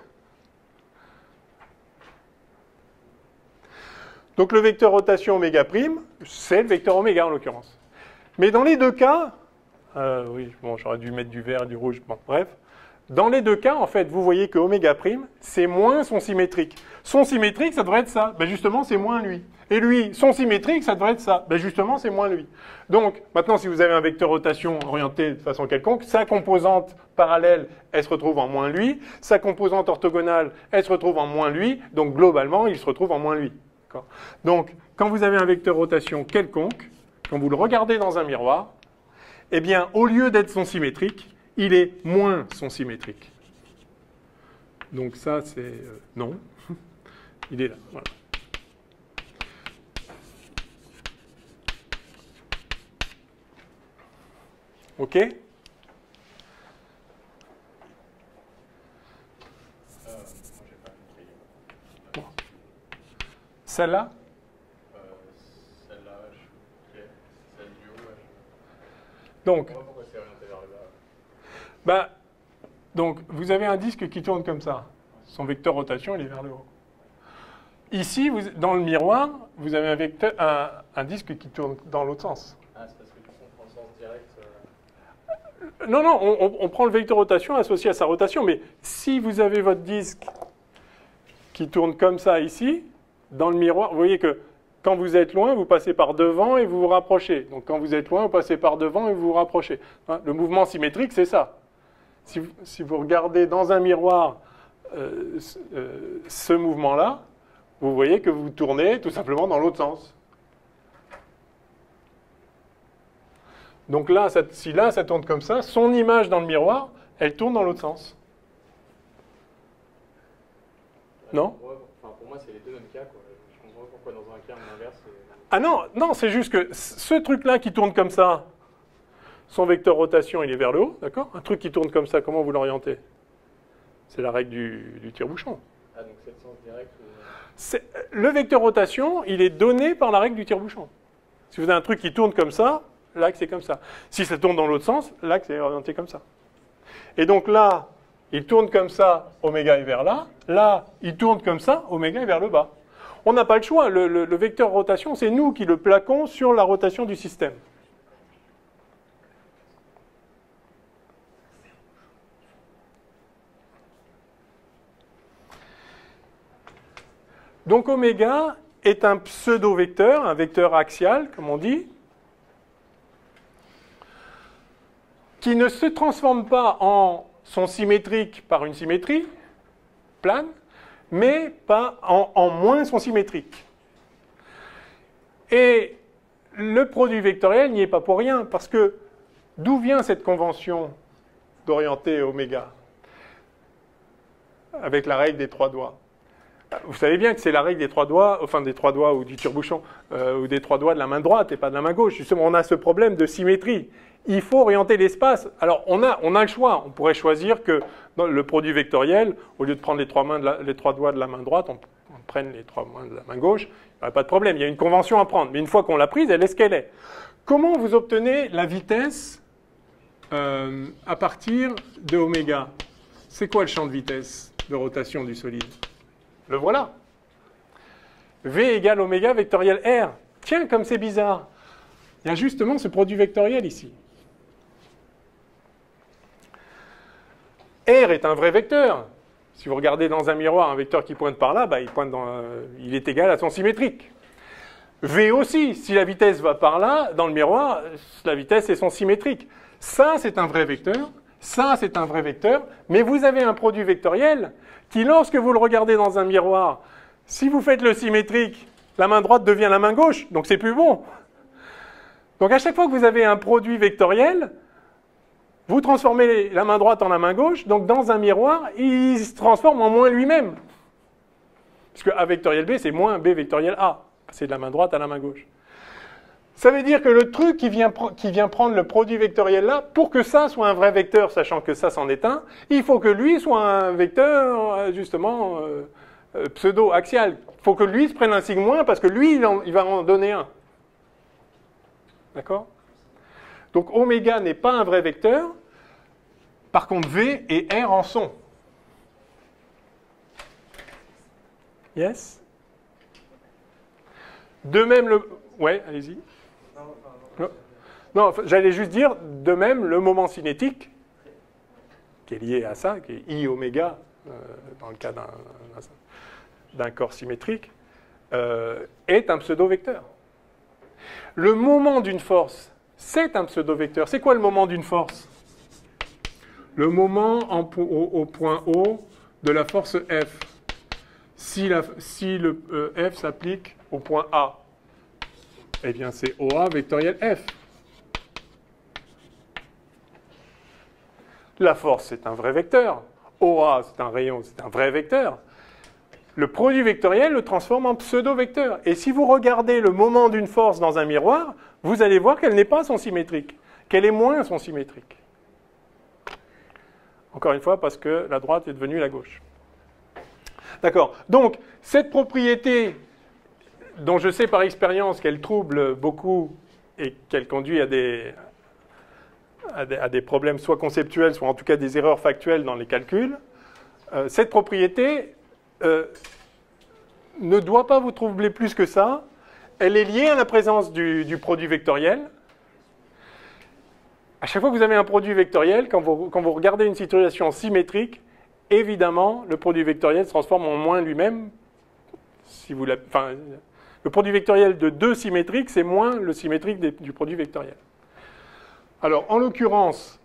Donc le vecteur rotation oméga prime, c'est le vecteur oméga en l'occurrence. Mais dans les deux cas, oui, bon, j'aurais dû mettre du vert, du rouge, bon, bref. Dans les deux cas, en fait, vous voyez que oméga prime, c'est moins son symétrique. Son symétrique, ça devrait être ça. Ben justement, c'est moins lui. Et lui, son symétrique, ça devrait être ça. Ben justement, c'est moins lui. Donc, maintenant, si vous avez un vecteur rotation orienté de façon quelconque, sa composante parallèle, elle se retrouve en moins lui. Sa composante orthogonale, elle se retrouve en moins lui. Donc, globalement, il se retrouve en moins lui. Donc, quand vous avez un vecteur rotation quelconque, quand vous le regardez dans un miroir, eh bien, au lieu d'être son symétrique, il est moins son symétrique. Donc ça, c'est non. Il est là. Voilà. OK? Bon. Celle-là? Celle-là, celle du haut. Donc, Pourquoi c'est orienté vers le bas? bah, donc, vous avez un disque qui tourne comme ça. Son vecteur rotation, il est vers le haut. Ici, dans le miroir, vous avez un disque qui tourne dans l'autre sens. Ah, c'est parce que du coup, on prend le sens direct. Non, non, on prend le vecteur rotation associé à sa rotation, mais si vous avez votre disque qui tourne comme ça ici, dans le miroir, vous voyez que quand vous êtes loin, vous passez par devant et vous vous rapprochez. Donc quand vous êtes loin, vous passez par devant et vous vous rapprochez. Hein, le mouvement symétrique, c'est ça. Si vous regardez dans un miroir ce mouvement-là, vous voyez que vous tournez tout simplement dans l'autre sens. Donc là, si là, ça tourne comme ça, son image dans le miroir, elle tourne dans l'autre sens. Non? Enfin, pour moi, c'est les deux mêmes cas, quoi. Je comprends pourquoi dans un cas, en inverse. Ah non, non, c'est juste que ce truc-là qui tourne comme ça, son vecteur rotation, il est vers le haut, d'accord? Un truc qui tourne comme ça, comment vous l'orientez? C'est la règle du tire-bouchon. Ah, donc c'est le sens direct ou... Le vecteur rotation, il est donné par la règle du tire-bouchon. Si vous avez un truc qui tourne comme ça, l'axe est comme ça. Si ça tourne dans l'autre sens, l'axe est orienté comme ça. Et donc là, il tourne comme ça, oméga est vers là. Là, il tourne comme ça, oméga est vers le bas. On n'a pas le choix. Le vecteur rotation, c'est nous qui le plaquons sur la rotation du système. Donc oméga est un pseudo-vecteur, un vecteur axial, comme on dit, qui ne se transforme pas en son symétrique par une symétrie plane, mais pas en moins son symétrique. Et le produit vectoriel n'y est pas pour rien, parce que d'où vient cette convention d'orienter oméga avec la règle des 3 doigts? Vous savez bien que c'est la règle des 3 doigts, enfin des 3 doigts ou du tire-bouchon, ou des 3 doigts de la main droite et pas de la main gauche. Justement, on a ce problème de symétrie. Il faut orienter l'espace. Alors, on a le choix. On pourrait choisir que dans le produit vectoriel, au lieu de prendre les 3 doigts de la main droite, on prenne les 3 mains de la main gauche. Il n'y aurait pas de problème. Il y a une convention à prendre. Mais une fois qu'on l'a prise, elle est ce qu'elle est. Comment vous obtenez la vitesse à partir de oméga? C'est quoi le champ de vitesse de rotation du solide? Le voilà. V égale oméga vectoriel R. Tiens, comme c'est bizarre. Il y a justement ce produit vectoriel ici. R est un vrai vecteur. Si vous regardez dans un miroir un vecteur qui pointe par là, bah, il est égal à son symétrique. V aussi, si la vitesse va par là, dans le miroir, la vitesse est son symétrique. Ça, c'est un vrai vecteur. Ça, c'est un vrai vecteur. Mais vous avez un produit vectoriel qui, lorsque vous le regardez dans un miroir, si vous faites le symétrique, la main droite devient la main gauche, donc c'est plus bon. Donc à chaque fois que vous avez un produit vectoriel, vous transformez la main droite en la main gauche, donc dans un miroir, il se transforme en moins lui-même. Puisque A vectoriel B, c'est moins B vectoriel A. C'est de la main droite à la main gauche. Ça veut dire que le truc qui vient prendre le produit vectoriel là, pour que ça soit un vrai vecteur, sachant que ça c'en est un, il faut que lui soit un vecteur, justement, pseudo-axial. Il faut que lui se prenne un signe moins, parce que lui, il va en donner un. D'accord? Donc oméga n'est pas un vrai vecteur. Par contre, V et R en sont. Yes? De même le... Ouais, allez-y. Non, j'allais juste dire, de même, le moment cinétique, qui est lié à ça, qui est I oméga, dans le cas d'un corps symétrique, est un pseudo-vecteur. Le moment d'une force, c'est un pseudo-vecteur. C'est quoi le moment d'une force? Le moment au point O de la force F. Si le F s'applique au point A, eh bien c'est OA vectoriel F. La force, c'est un vrai vecteur. OA, c'est un rayon, c'est un vrai vecteur. Le produit vectoriel le transforme en pseudo-vecteur. Et si vous regardez le moment d'une force dans un miroir, vous allez voir qu'elle n'est pas son symétrique, qu'elle est moins son symétrique. Encore une fois, parce que la droite est devenue la gauche. D'accord. Donc, cette propriété, dont je sais par expérience qu'elle trouble beaucoup et qu'elle conduit à des problèmes soit conceptuels, soit en tout cas des erreurs factuelles dans les calculs, cette propriété ne doit pas vous troubler plus que ça. Elle est liée à la présence du produit vectoriel. À chaque fois que vous avez un produit vectoriel, quand vous regardez une situation symétrique, évidemment, le produit vectoriel se transforme en moins lui-même. Le produit vectoriel de 2 symétriques, c'est moins le symétrique du produit vectoriel. Alors, en l'occurrence,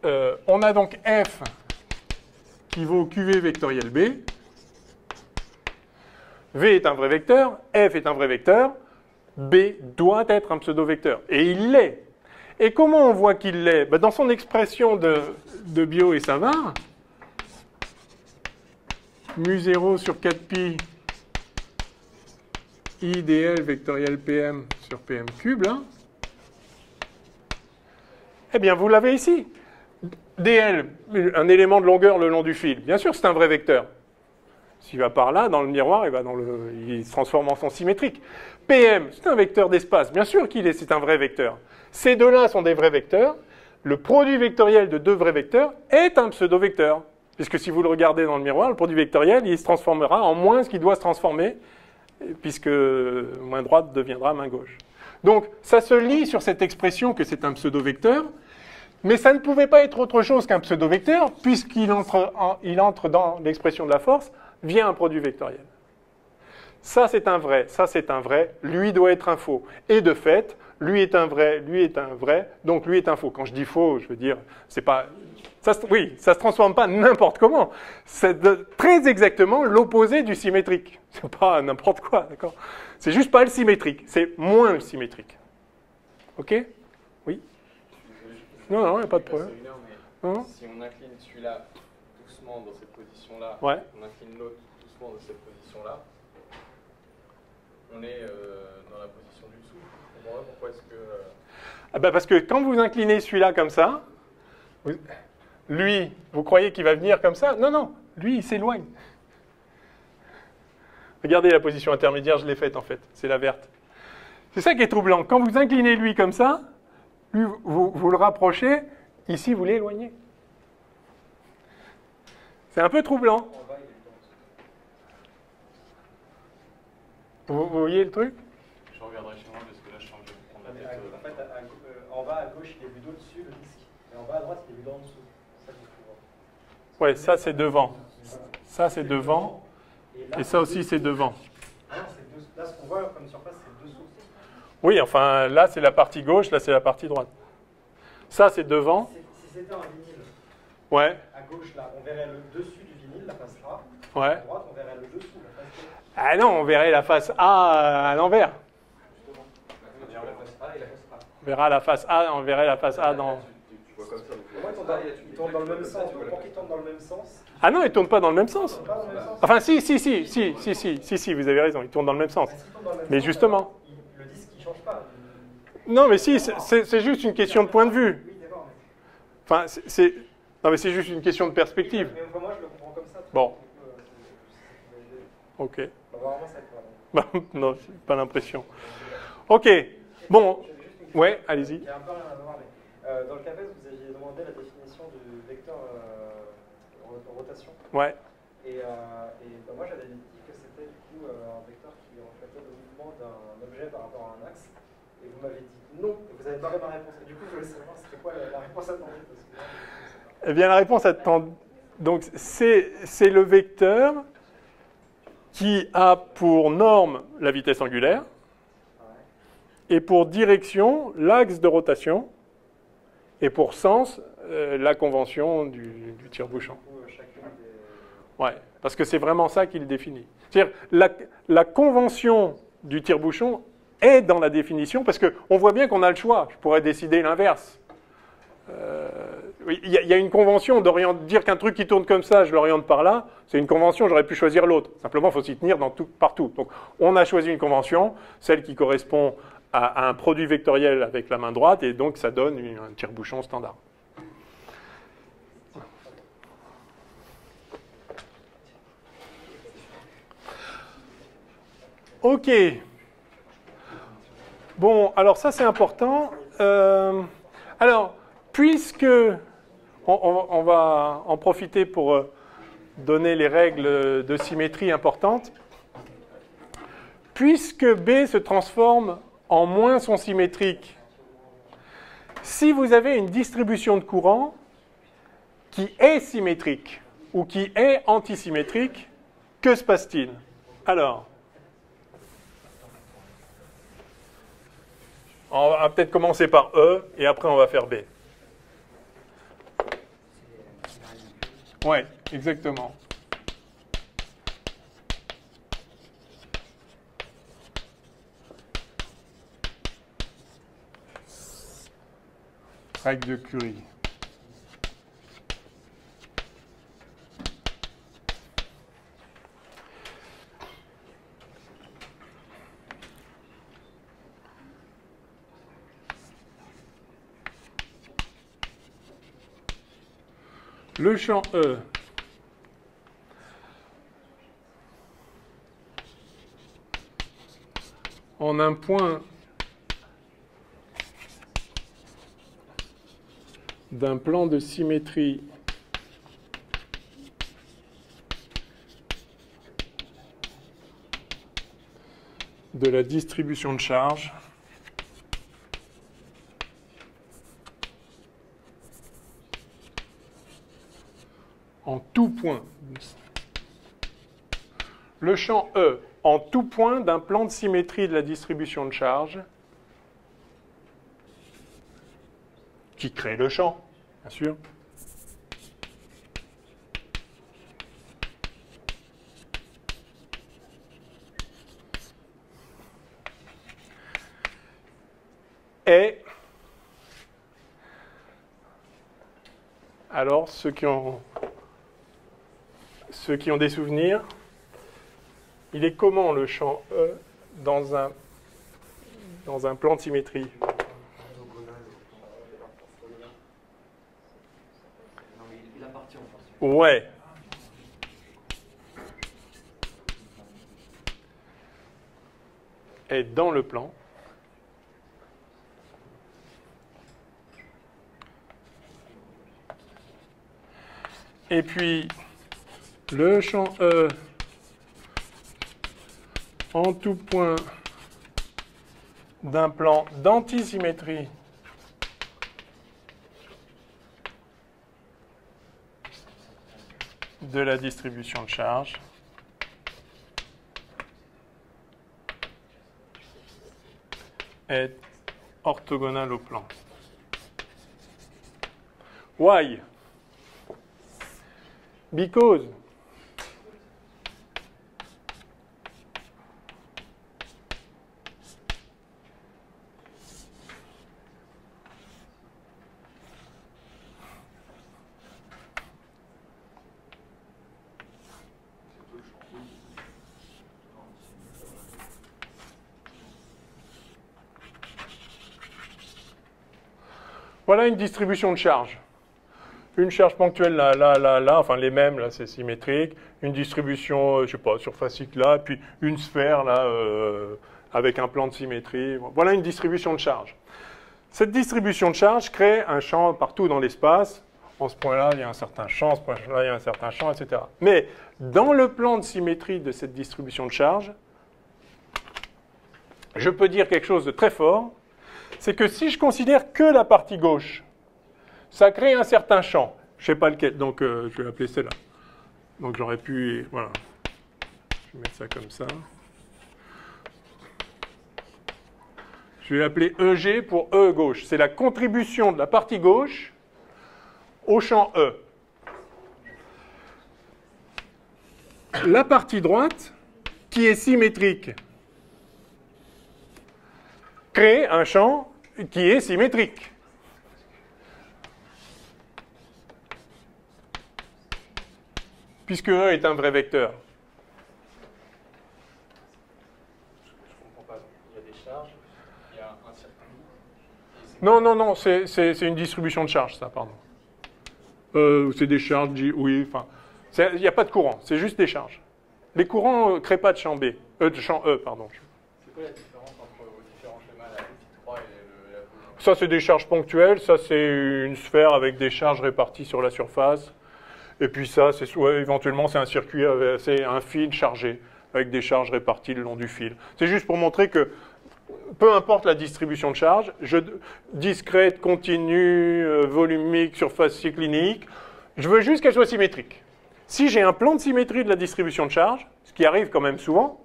on a donc F qui vaut QV vectoriel B. V est un vrai vecteur, F est un vrai vecteur, B doit être un pseudo-vecteur. Et il l'est. Et comment on voit qu'il l'est? Dans son expression de Biot et Savart, mu0 sur 4pi I dl vectoriel PM sur PM cube, là, eh bien, vous l'avez ici. dl, un élément de longueur le long du fil. Bien sûr, c'est un vrai vecteur. S'il va par là, dans le miroir, il se transforme en sens symétrique. PM, c'est un vecteur d'espace. Bien sûr c'est un vrai vecteur. Ces deux-là sont des vrais vecteurs. Le produit vectoriel de deux vrais vecteurs est un pseudo-vecteur. Puisque si vous le regardez dans le miroir, le produit vectoriel, il se transformera en moins ce qui doit se transformer, puisque main droite deviendra main gauche. Donc, ça se lit sur cette expression que c'est un pseudo-vecteur, mais ça ne pouvait pas être autre chose qu'un pseudo-vecteur, puisqu'il entre dans l'expression de la force via un produit vectoriel. Ça, c'est un vrai, ça, c'est un vrai, lui doit être un faux. Et de fait, lui est un vrai, donc lui est un faux. Quand je dis faux, je veux dire, c'est pas... oui, ça ne se transforme pas n'importe comment. C'est très exactement l'opposé du symétrique. C'est pas n'importe quoi, d'accord? C'est juste pas le symétrique, c'est moins le symétrique. Ok? Oui? Non, non, il n'y a pas de problème. Non? Si on incline celui-là doucement dans cette position-là, Ouais. on incline l'autre doucement dans cette position-là, on est dans la position du dessous. Pourquoi est-ce que... Ah ben parce que quand vous inclinez celui-là comme ça, lui, vous croyez qu'il va venir comme ça? Non, non, lui, il s'éloigne. Regardez la position intermédiaire, je l'ai faite en fait, c'est la verte. C'est ça qui est troublant. Quand vous inclinez lui comme ça, lui, vous le rapprochez, ici, vous l'éloignez. C'est un peu troublant. Vous voyez le truc? Je regarderai chez moi parce que là je suis en train de prendre la tête. En fait, en bas à gauche, il est vu d'au-dessus, le disque. Et en bas à droite, il est vu d'en dessous. C'est ça qu'il faut voir. Ouais, ça c'est devant. Ça c'est devant. Et ça aussi c'est devant. Ah non, là, ce qu'on voit comme surface, c'est dessous. Oui, enfin là c'est la partie gauche, là c'est la partie droite. Ça c'est devant. Si c'était un vinyle, Ouais. à gauche, là, on verrait le dessus du vinyle, la face A. Ouais. À droite, on verrait le dessous, la face B. Ah non, on verrait la face A à l'envers. Justement. On verrait la face A et la face A. On verra la face A, on verrait la face A dans... Tu vois comme ça. Pour moi, il tourne dans le même sens. Pour qu'il tourne dans le même sens, Ah non, il ne tourne pas dans le même sens. il tourne pas dans le même sens. Enfin si, vous avez raison, il tourne dans le même sens. S'il tourne dans le même Mais sens, justement. alors, le disque, il ne change pas. Non mais si, c'est juste une question de point de vue. Oui, d'accord. Enfin, non mais c'est juste une question de perspective. Mais moi, je le comprends comme ça. Bon. Ok. Vraiment, ça va. Non, j'ai pas l'impression. Ok. Bon. Ouais, allez-y. Il y a un peu rien à voir, mais dans le CAPES, vous aviez demandé la définition du vecteur rotation. Ouais. Et moi, j'avais dit que c'était du coup un vecteur qui reflétait le mouvement d'un objet par rapport à un axe. Et vous m'avez dit non, et vous avez barré ma réponse. Et du coup, je voulais savoir c'était quoi la réponse attendue. Eh bien, la réponse attendue, donc c'est le vecteur qui a pour norme la vitesse angulaire et pour direction l'axe de rotation et pour sens la convention du tire-bouchon. Ouais, parce que c'est vraiment ça qu'il définit. C'est-à-dire la convention du tire-bouchon est dans la définition parce qu'on voit bien qu'on a le choix. Je pourrais décider l'inverse. Il y a une convention dire qu'un truc qui tourne comme ça, je l'oriente par là, c'est une convention, j'aurais pu choisir l'autre. Simplement, il faut s'y tenir partout. Donc, on a choisi une convention, celle qui correspond à un produit vectoriel avec la main droite, et donc ça donne un tire-bouchon standard. Ok. Bon, alors ça c'est important. Alors, puisque on va en profiter pour donner les règles de symétrie importantes, puisque B se transforme en moins son symétrique, si vous avez une distribution de courant qui est symétrique ou qui est antisymétrique, que se passe-t-il? Alors, on va peut-être commencer par E et après on va faire B. Ouais, exactement. Règle de Curie. Le champ E en un point d'un plan de symétrie de la distribution de charge en tout point le champ E en tout point d'un plan de symétrie de la distribution de charge qui crée le champ, bien sûr. Et alors, ceux qui ont des souvenirs, il est comment le champ E dans un plan de symétrie? Il appartient en fait. Ouais. Et dans le plan, et puis le champ E en tout point d'un plan d'antisymétrie de la distribution de charge est orthogonal au plan. Why? Because voilà une distribution de charge. Une charge ponctuelle là, là, là, là, enfin les mêmes, là c'est symétrique. Une distribution, je sais pas, surfacique là, puis une sphère là, avec un plan de symétrie. Voilà une distribution de charge. Cette distribution de charge crée un champ partout dans l'espace. En ce point-là, il y a un certain champ, en ce point-là, il y a un certain champ, etc. Mais dans le plan de symétrie de cette distribution de charge, je peux dire quelque chose de très fort, c'est que si je considère que la partie gauche, ça crée un certain champ. Je ne sais pas lequel, donc je vais appeler celle-là. Donc j'aurais pu, voilà, je vais mettre ça comme ça. Je vais l'appeler EG pour E gauche. C'est la contribution de la partie gauche au champ E. La partie droite, qui est symétrique, crée un champ qui est symétrique. Puisque E est un vrai vecteur. Je comprends pas. Il y a des charges, il y a un circuit. Non, non, non, c'est une distribution de charge, ça, pardon. C'est des charges, oui, enfin, il n'y a pas de courant, c'est juste des charges. Les courants ne créent pas de champ B, de champ E, pardon. C'est quoi la différence entre vos différents schémas, la petite 3 et la position? Ça, c'est des charges ponctuelles, ça, c'est une sphère avec des charges réparties sur la surface. Et puis ça, c'est éventuellement, c'est un circuit, c'est un fil chargé, avec des charges réparties le long du fil. C'est juste pour montrer que, peu importe la distribution de charge, discrète, continue, volumique, surface clinique, je veux juste qu'elle soit symétrique. Si j'ai un plan de symétrie de la distribution de charge, ce qui arrive quand même souvent,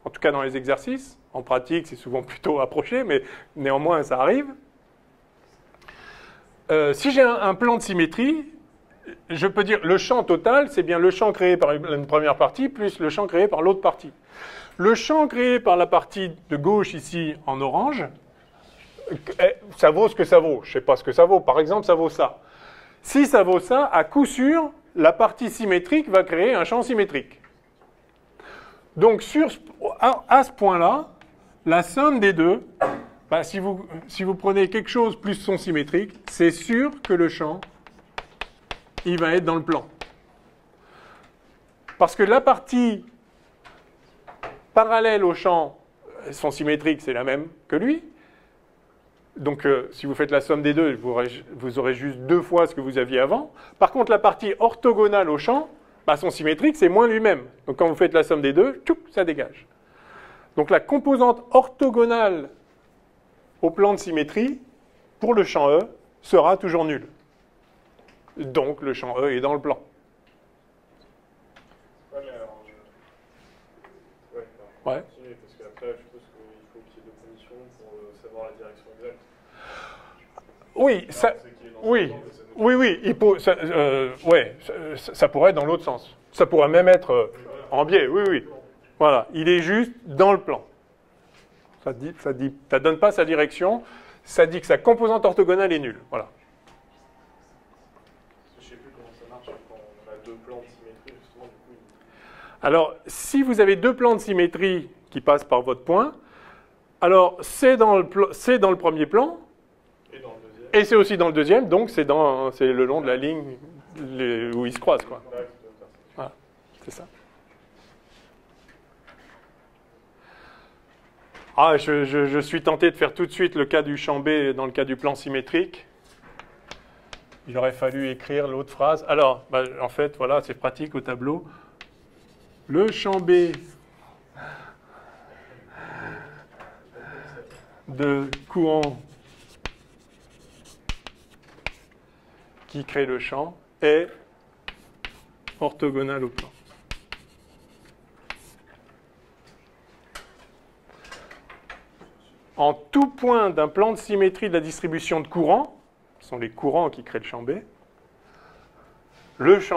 en tout cas dans les exercices, en pratique c'est souvent plutôt approché, mais néanmoins ça arrive. Si j'ai un plan de symétrie, je peux dire le champ total, c'est bien le champ créé par une première partie plus le champ créé par l'autre partie. Le champ créé par la partie de gauche ici en orange, ça vaut ce que ça vaut. Je ne sais pas ce que ça vaut. Par exemple, ça vaut ça. Si ça vaut ça, à coup sûr, la partie symétrique va créer un champ symétrique. Donc à ce point-là, la somme des deux, bah, si vous prenez quelque chose plus son symétrique, c'est sûr que le champ il va être dans le plan. Parce que la partie parallèle au champ, son symétrique, c'est la même que lui. Donc, si vous faites la somme des deux, vous aurez juste 2 fois ce que vous aviez avant. Par contre, la partie orthogonale au champ, bah, son symétrique, c'est moins lui-même. Donc, quand vous faites la somme des deux, ça dégage. Donc, la composante orthogonale au plan de symétrie, pour le champ E, sera toujours nulle. Donc, le champ E est dans le plan. Ouais, mais alors, Ouais. Continuer, parce qu'après, je suppose qu'il faut qu'il y ait deux conditions pour savoir la direction exacte. Oui, ça, oui, oui, ça pourrait être dans l'autre sens. Ça pourrait même être en biais, oui, oui. Voilà, il est juste dans le plan. Ça donne pas sa direction, ça dit que sa composante orthogonale est nulle. Voilà. Je ne sais plus comment ça marche quand on a deux plans de symétrie, justement, du coup. Alors, si vous avez deux plans de symétrie qui passent par votre point, alors c'est dans le premier plan, Et dans le deuxième. et c'est aussi dans le deuxième, donc c'est le long de la ligne où ils se croisent, quoi. Ouais, tu dois faire ça. Voilà, c'est ça. Ah, je suis tenté de faire tout de suite le cas du champ B dans le cas du plan symétrique. Il aurait fallu écrire l'autre phrase. Alors, en fait, voilà, c'est pratique au tableau. Le champ B de courant qui crée le champ est orthogonal au plan. En tout point d'un plan de symétrie de la distribution de courant, ce sont les courants qui créent le champ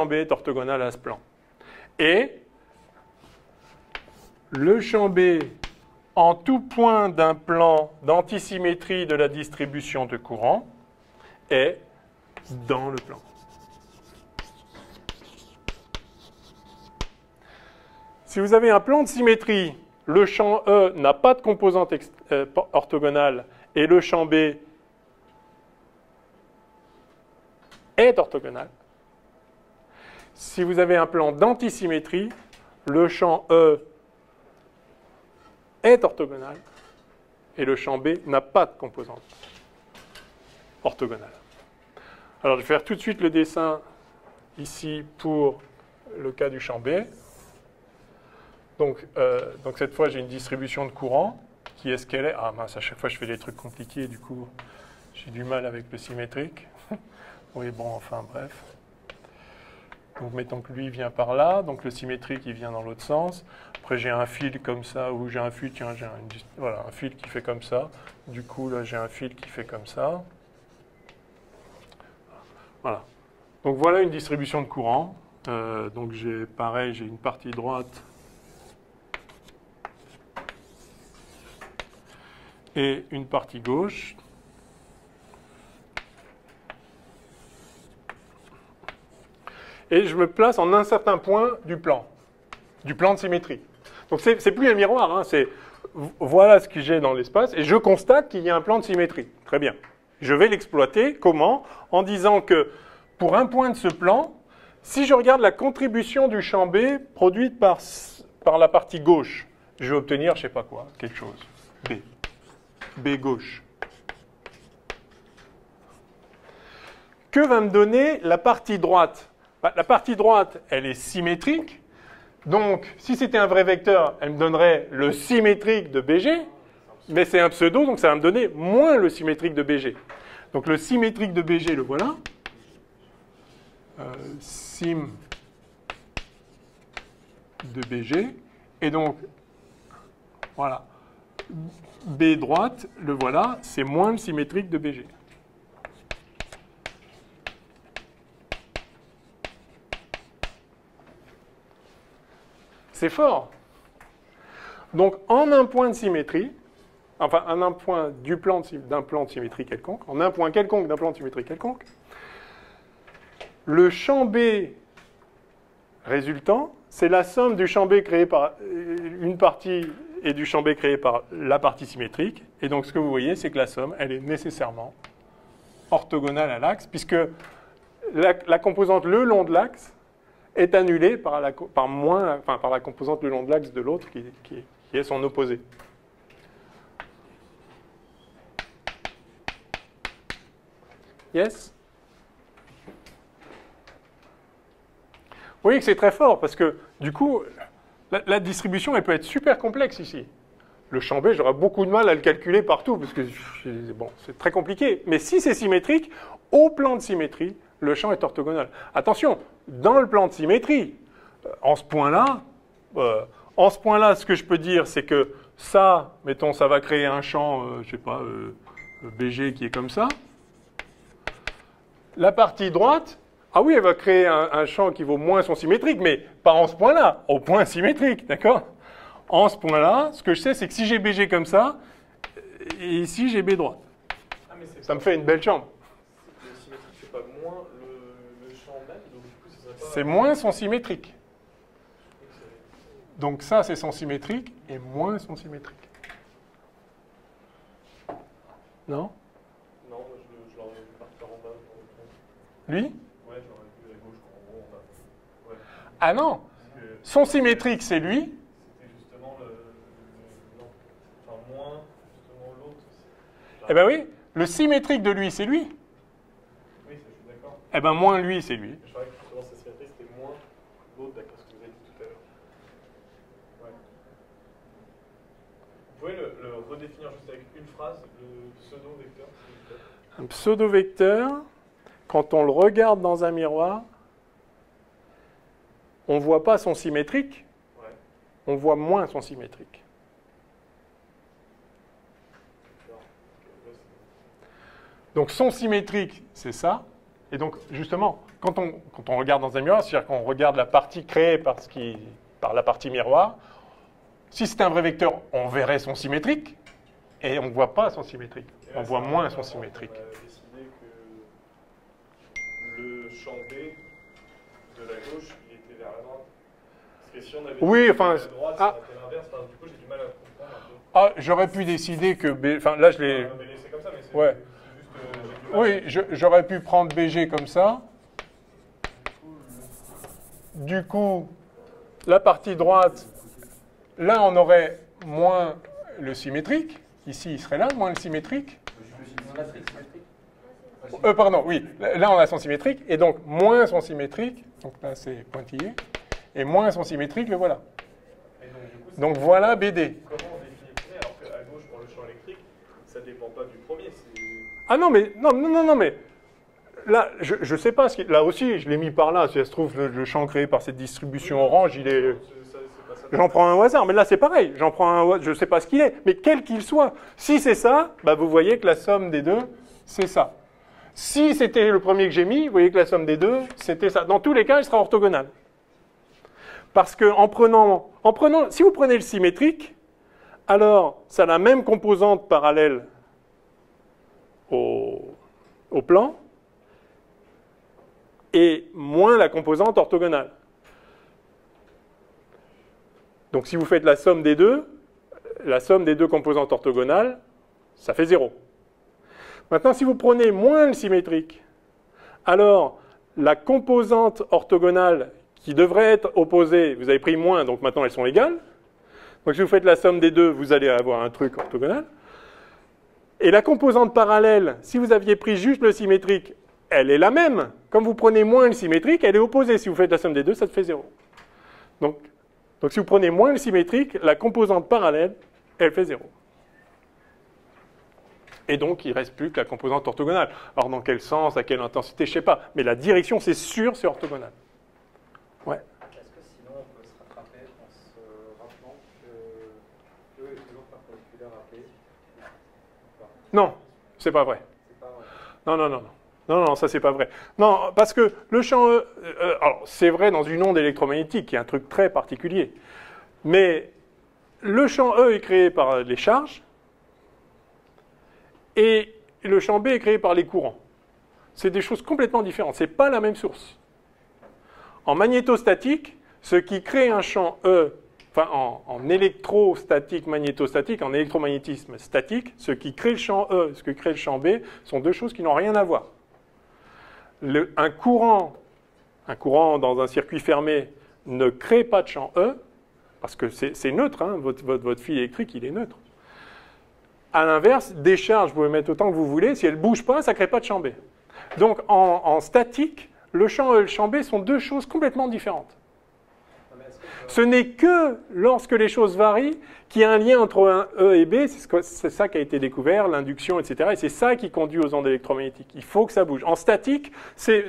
B est orthogonal à ce plan. Et le champ B en tout point d'un plan d'antisymétrie de la distribution de courant est dans le plan. Si vous avez un plan de symétrie, le champ E n'a pas de composante orthogonale et le champ B est orthogonal. Si vous avez un plan d'antisymétrie, le champ E est orthogonal et le champ B n'a pas de composante orthogonale. Alors je vais faire tout de suite le dessin ici pour le cas du champ B. Donc cette fois j'ai une distribution de courant. Qui est-ce qu'elle est? Ah mince, à chaque fois je fais des trucs compliqués, du coup j'ai du mal avec le symétrique. Oui bon, enfin bref. Donc mettons que lui vient par là, donc le symétrique il vient dans l'autre sens. Après j'ai un fil comme ça, ou j'ai un fil, tiens, voilà, un fil qui fait comme ça. Du coup là j'ai un fil qui fait comme ça. Voilà. Donc voilà une distribution de courant. Donc pareil, j'ai une partie droite et une partie gauche. Et je me place en un certain point du plan de symétrie. Donc c'est plus un miroir, hein, voilà ce que j'ai dans l'espace, et je constate qu'il y a un plan de symétrie. Très bien. Je vais l'exploiter. Comment? En disant que pour un point de ce plan, si je regarde la contribution du champ B produite par la partie gauche, je vais obtenir, je ne sais pas quoi, quelque chose. B gauche. Que va me donner la partie droite? La partie droite, elle est symétrique. Donc, si c'était un vrai vecteur, elle me donnerait le symétrique de BG. Mais c'est un pseudo, donc ça va me donner moins le symétrique de BG. Donc le symétrique de BG, le voilà. Sim de BG. Et donc, voilà. B droite, le voilà, c'est moins le symétrique de BG. C'est fort. Donc, en un point de symétrie, enfin, en un point d'un plan de symétrie quelconque, en un point quelconque d'un plan de symétrie quelconque, le champ B résultant, c'est la somme du champ B créé par une partie et du champ B créé par la partie symétrique. Et donc, ce que vous voyez, c'est que la somme, elle est nécessairement orthogonale à l'axe, puisque la composante le long de l'axe est annulée par la composante le long de l'axe de l'autre qui est son opposé. Yes? Vous voyez que c'est très fort parce que du coup, la distribution elle peut être super complexe ici. Le champ B, j'aurai beaucoup de mal à le calculer partout parce que bon, c'est très compliqué. Mais si c'est symétrique, au plan de symétrie, le champ est orthogonal. Attention, dans le plan de symétrie, en ce point-là, en ce point-là, ce que je peux dire, c'est que ça, mettons, ça va créer un champ, je sais pas, BG qui est comme ça. La partie droite, ah oui, elle va créer un champ qui vaut moins son symétrique, mais pas en ce point-là, au point symétrique, d'accord? En ce point-là, ce que je sais, c'est que si j'ai BG comme ça, et ici j'ai B droite. Ah, mais Ça me fait une belle chambre. le symétrique, c'est pas moins le champ même, donc du coup, ce serait pas... C'est moins son symétrique. Donc ça, c'est son symétrique, et moins son symétrique. Non? Non, moi, je l'aurais vu partir en bas. Lui? Ouais, j'aurais vu à gauche, en haut, en bas. Ouais. Ah non! Parce que Son symétrique, c'est lui. c'était justement non. Enfin, moins, justement, l'autre. Eh bien oui, le symétrique de lui, c'est lui. Oui, ça, je suis d'accord. Eh bien moins lui, c'est lui. Je croyais que justement, sa symétrie, c'était moins l'autre, d'accord, ce que vous avez dit tout à l'heure. Ouais. Vous pouvez le redéfinir juste avec une phrase, le pseudo-vecteur, s'il vous plaît. Un pseudo-vecteur, quand on le regarde dans un miroir, on ne voit pas son symétrique, Ouais. on voit moins son symétrique. D'accord. Ok, là, c'est- Donc son symétrique, c'est ça. Et donc justement, quand on regarde dans un miroir, c'est-à-dire qu'on regarde la partie créée par la partie miroir, si c'était un vrai vecteur, on verrait son symétrique, et on ne voit pas son symétrique. Et là, On voit c'est moins un son moment symétrique. qu'on a décidé que le champ B de la gauche, il était vers la droite. Parce que si on avait Oui, dit enfin, que la droite, ah. ça aurait été l'inverse. Enfin, du coup, j'ai du mal à comprendre un peu. Ah, j'aurais pu décider que B... Enfin, là, je l'ai... On avait laissé comme ça, mais c'est Ouais. c'est juste j'ai du mal. Oui, j'aurais pu prendre BG comme ça. Du coup, la partie droite, là, on aurait moins le symétrique. Ici, il serait là, moins le symétrique. Pardon, oui. Là, on a son symétrique. Et donc, moins son symétrique. Donc là, c'est pointillé. Et moins son symétrique, le voilà. Et donc, du coup, Donc, voilà BD. comment on définit le premier alors qu'à gauche, pour le champ électrique, ça ne dépend pas du premier. Ah non, mais... Non, mais... Là, je ne sais pas. Là aussi, je l'ai mis par là. Si ça se trouve, le champ créé par cette distribution orange, il est... J'en prends un au hasard, mais là c'est pareil. J'en prends un, je ne sais pas ce qu'il est, mais quel qu'il soit. Si c'est ça, bah vous voyez que la somme des deux, c'est ça. Si c'était le premier que j'ai mis, vous voyez que la somme des deux, c'était ça. Dans tous les cas, il sera orthogonal. Parce que en prenant, si vous prenez le symétrique, alors ça a la même composante parallèle au plan et moins la composante orthogonale. Donc si vous faites la somme des deux composantes orthogonales, ça fait 0. Maintenant, si vous prenez moins le symétrique, alors la composante orthogonale qui devrait être opposée, vous avez pris moins, donc maintenant elles sont égales. Donc si vous faites la somme des deux, vous allez avoir un truc orthogonal. Et la composante parallèle, si vous aviez pris juste le symétrique, elle est la même. Comme vous prenez moins le symétrique, elle est opposée. Si vous faites la somme des deux, ça te fait 0. Donc si vous prenez moins le symétrique, la composante parallèle, elle fait 0. Et donc, il ne reste plus que la composante orthogonale. Alors, dans quel sens, à quelle intensité, je ne sais pas. Mais la direction, c'est sûr, c'est orthogonal. Ouais. Est-ce que sinon on peut se rattraper en se rappelant que E est toujours perpendiculaire à P? Non, c'est pas vrai. C'est pas vrai. Non, ça c'est pas vrai. Non, parce que le champ E, alors c'est vrai dans une onde électromagnétique, qui est un truc très particulier. Mais le champ E est créé par les charges et le champ B est créé par les courants. C'est des choses complètement différentes. C'est pas la même source. En magnétostatique, ce qui crée un champ E, enfin en électrostatique, magnétostatique, en électromagnétisme statique, ce qui crée le champ E, ce qui crée le champ B, sont deux choses qui n'ont rien à voir. Un courant dans un circuit fermé ne crée pas de champ E, parce que c'est neutre, hein, votre fil électrique, il est neutre. À l'inverse, des charges, vous pouvez mettre autant que vous voulez, si elles ne bougent pas, ça ne crée pas de champ B. Donc en statique, le champ E et le champ B sont deux choses complètement différentes. Non, mais est-ce que Ce n'est que lorsque les choses varient qu'il y a un lien entre un E et B. C'est ça qui a été découvert, l'induction, etc. Et c'est ça qui conduit aux ondes électromagnétiques. Il faut que ça bouge. En statique, c'est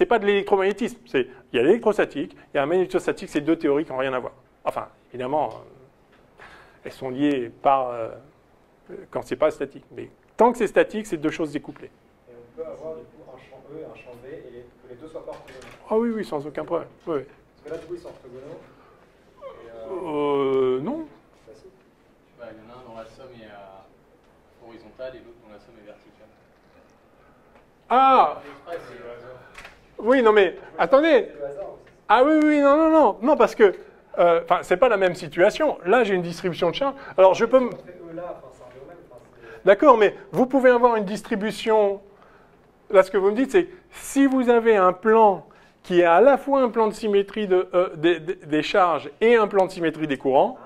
pas de l'électromagnétisme. Il y a l'électrostatique, il y a un magnétostatique. C'est deux théories qui n'ont rien à voir. Enfin, évidemment, elles sont liées par quand c'est pas statique. Mais tant que c'est statique, c'est deux choses découplées. Et on peut avoir du coup un champ E et un champ B et que les deux soient pas orthogonaux. Ah oui, oui, sans aucun problème. Oui. Parce que là, du coup, ils sont orthogonaux. Non. Bah, il y en a un dont la somme est horizontale et l'autre dont la somme est verticale. Ah oui, non mais, attendez. C'est le hasard aussi. Ah oui, oui, non, parce que, c'est pas la même situation. Là, j'ai une distribution de charge. Alors, je peux me... On fait E là, enfin, c'est un géomètre. D'accord, mais vous pouvez avoir une distribution... Là, ce que vous me dites, c'est que si vous avez un plan qui est à la fois un plan de symétrie des charges et un plan de symétrie des courants,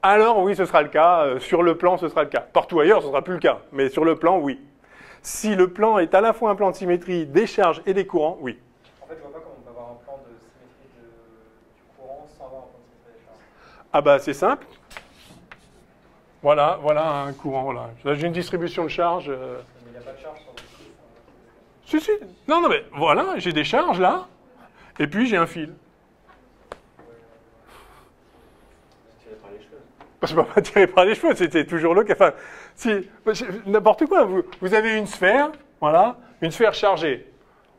alors oui, ce sera le cas. Sur le plan, ce sera le cas. Partout ailleurs, ce ne sera plus le cas. Mais sur le plan, oui. Si le plan est à la fois un plan de symétrie des charges et des courants, oui. En fait, je vois pas comment on peut avoir un plan de symétrie du courant sans avoir un plan de symétrie des charges. Ah bah, c'est simple. Voilà un courant, là. Là, j'ai une distribution de charges. Mais il n'y a pas de charge sur le fil. Si. Non, mais voilà, j'ai des charges, là. Et puis, j'ai un fil. Tiré par les cheveux. Je ne peux pas tirer par les cheveux, c'était toujours le cas. Enfin, n'importe quoi. Vous avez une sphère, voilà, une sphère chargée.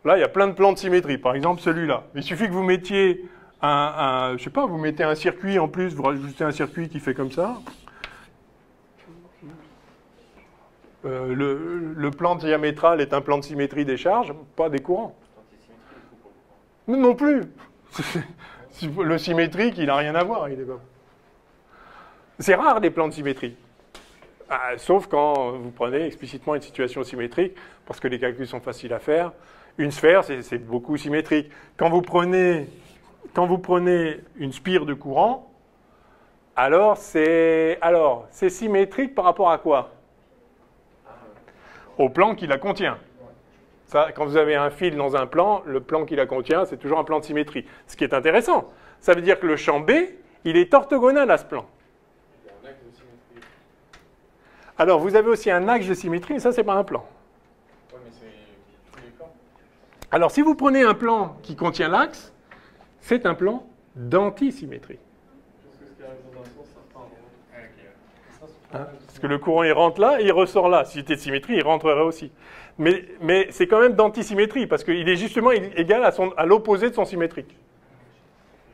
Là, il y a plein de plans de symétrie. Par exemple, celui-là. Il suffit que vous mettiez je sais pas, vous mettez un circuit en plus, vous rajoutez un circuit qui fait comme ça. Le plan diamétral est un plan de symétrie des charges, pas des courants. Non plus. Le symétrique, il n'a rien à voir. C'est rare les plans de symétrie. Sauf quand vous prenez explicitement une situation symétrique, parce que les calculs sont faciles à faire. Une sphère, c'est beaucoup symétrique. Quand vous prenez une spire de courant, alors c'est symétrique par rapport à quoi? Au plan qui la contient. Ça, quand vous avez un fil dans un plan, le plan qui la contient, c'est toujours un plan de symétrie. Ce qui est intéressant, ça veut dire que le champ B, il est orthogonal à ce plan. Il y a un axe de symétrie. Alors, vous avez aussi un axe de symétrie, mais ça, c'est pas un plan. Oui, mais c'est tous les plans. Alors, si vous prenez un plan qui contient l'axe, c'est un plan d'antisymétrie. Parce que ce qui arrive dans un sens, ça repart dans l'autre. Parce que le courant, il rentre là et il ressort là. Si c'était de symétrie, il rentrerait aussi. Mais c'est quand même d'antisymétrie, parce qu'il est justement égal à l'opposé de son symétrique.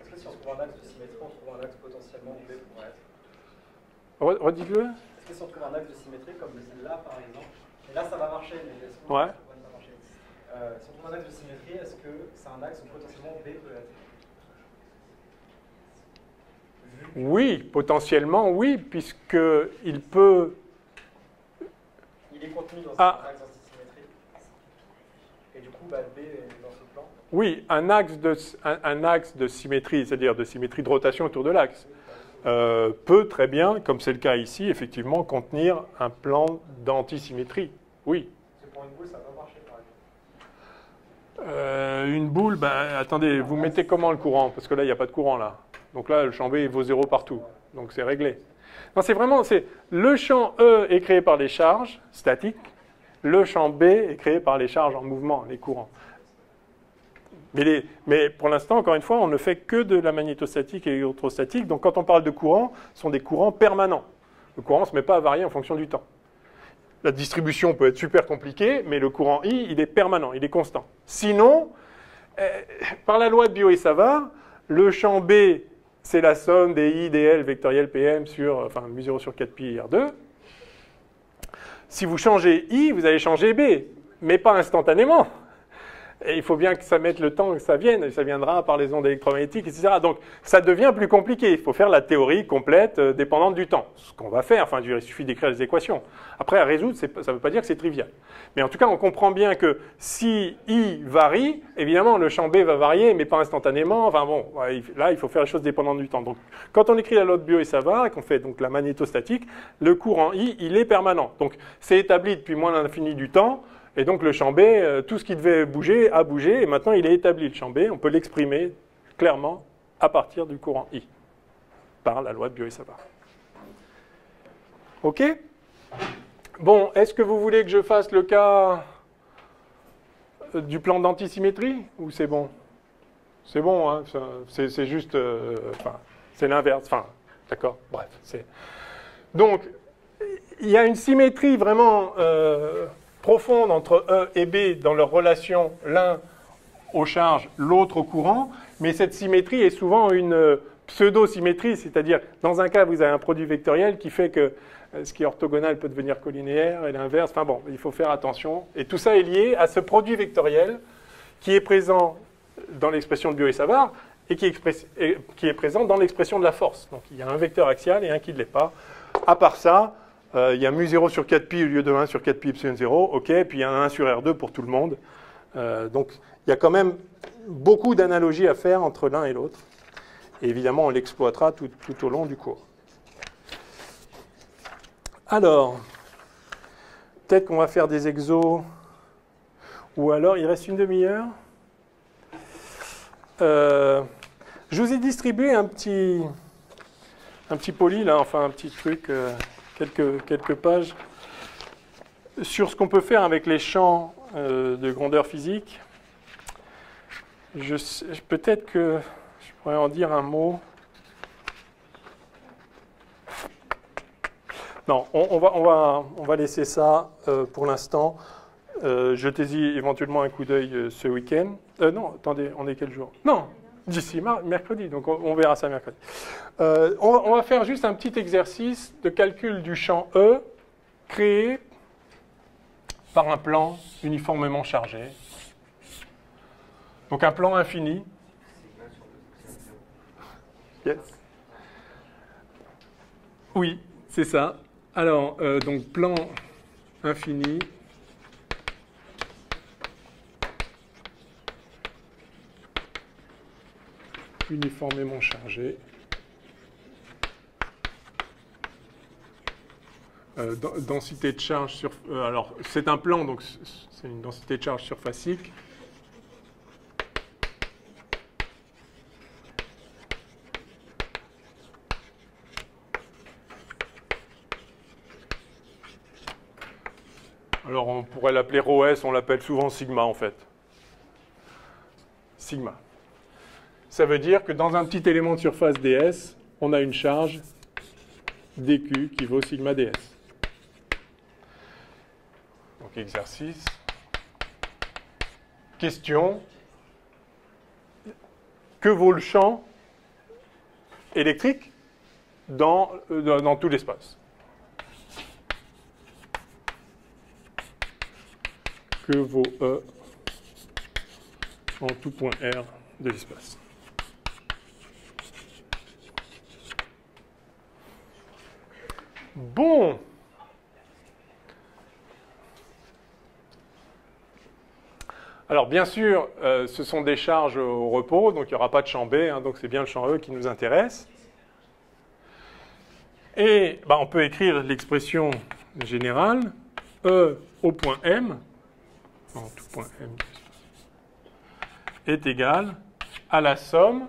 Est-ce que si on trouve un axe de symétrie, on trouve un axe potentiellement B pour être? Redites-le. Est-ce que si on trouve un axe de symétrie, comme là par exemple, et là ça va marcher, mais est-ce que Ouais. ça va pas marcher? Si on trouve un axe de symétrie, est-ce que c'est un axe où potentiellement B peut être? Oui, potentiellement, oui, puisqu'il peut... Il est contenu dans Ah. un axe d'antisymétrie. Et du coup, B est dans ce plan. Oui, un axe de symétrie, c'est-à-dire de symétrie de rotation autour de l'axe, peut très bien, comme c'est le cas ici, effectivement, contenir un plan d'antisymétrie. Oui. Parce que pour une boule, ça va pas marcher par exemple. Une boule, attendez, vous mettez comment le courant? Parce que là, il n'y a pas de courant, là. Donc là, le champ B, il vaut 0 partout. Donc c'est réglé. Non, le champ E est créé par les charges statiques, le champ B est créé par les charges en mouvement, les courants. Mais pour l'instant, encore une fois, on ne fait que de la magnétostatique et l'électrostatique. Donc quand on parle de courant, ce sont des courants permanents. Le courant ne se met pas à varier en fonction du temps. La distribution peut être super compliquée, mais le courant I, il est permanent, il est constant. Sinon, par la loi de Biot et-Savart, le champ B, c'est la somme des I, des L vectoriels PM mu0 sur 4pi R2. Si vous changez I, vous allez changer B, mais pas instantanément. Et il faut bien que ça mette le temps que ça vienne, et ça viendra par les ondes électromagnétiques, etc. Donc ça devient plus compliqué. Il faut faire la théorie complète dépendante du temps. Ce qu'on va faire, il suffit d'écrire les équations. Après, à résoudre, ça ne veut pas dire que c'est trivial. Mais en tout cas, on comprend bien que si I varie, évidemment, le champ B va varier, mais pas instantanément. Enfin bon, là, il faut faire les choses dépendantes du temps. Donc quand on écrit la loi de Biot et Savart, et qu'on fait donc la magnétostatique, le courant I, il est permanent. Donc c'est établi depuis moins l'infini du temps. Et donc le champ B, tout ce qui devait bouger a bougé, et maintenant il est établi, le champ B, on peut l'exprimer clairement à partir du courant I, par la loi de Biot-Savart. OK? Bon, est-ce que vous voulez que je fasse le cas du plan d'antisymétrie, ou c'est bon? C'est bon, hein, c'est juste... c'est l'inverse, enfin, d'accord, bref. Donc, il y a une symétrie vraiment profonde entre E et B dans leur relation, l'un aux charges, l'autre au courant, mais cette symétrie est souvent une pseudo-symétrie, c'est-à-dire, dans un cas, vous avez un produit vectoriel qui fait que ce qui est orthogonal peut devenir collinéaire, et l'inverse, enfin bon, il faut faire attention. Et tout ça est lié à ce produit vectoriel qui est présent dans l'expression de Biot-Savart et qui est présent dans l'expression de la force. Donc il y a un vecteur axial et un qui ne l'est pas. À part ça, il y a mu0 sur 4pi au lieu de 1 sur 4pi epsilon 0, ok, puis il y a un 1 sur R2 pour tout le monde. Donc il y a quand même beaucoup d'analogies à faire entre l'un et l'autre. Et évidemment, on l'exploitera tout au long du cours. Alors, peut-être qu'on va faire des exos, ou alors il reste une demi-heure. Je vous ai distribué un petit poly, là, enfin un petit truc, quelques pages, sur ce qu'on peut faire avec les champs de grandeur physique. Peut-être que je pourrais en dire un mot. Non, on va laisser ça pour l'instant. Jetez-y éventuellement un coup d'œil ce week-end. Non, attendez, on est quel jour? Non, d'ici mercredi, donc on verra ça mercredi. On va faire juste un petit exercice de calcul du champ E créé par un plan uniformément chargé. Donc un plan infini. Yes. Oui, c'est ça. Alors, donc plan infini. Uniformément chargé. Densité de charge sur... alors, c'est un plan, donc c'est une densité de charge surfacique. Alors, on pourrait l'appeler ρS, on l'appelle souvent sigma, en fait. Sigma. Ça veut dire que dans un petit élément de surface ds, on a une charge dq qui vaut sigma ds. Donc, exercice. Question. Que vaut le champ électrique dans tout l'espace? Que vaut E en tout point R de l'espace? Bon. Alors, bien sûr, ce sont des charges au repos, donc il n'y aura pas de champ B, hein, donc c'est bien le champ E qui nous intéresse. Et on peut écrire l'expression générale, E au point M, en tout point M, est égal à la somme.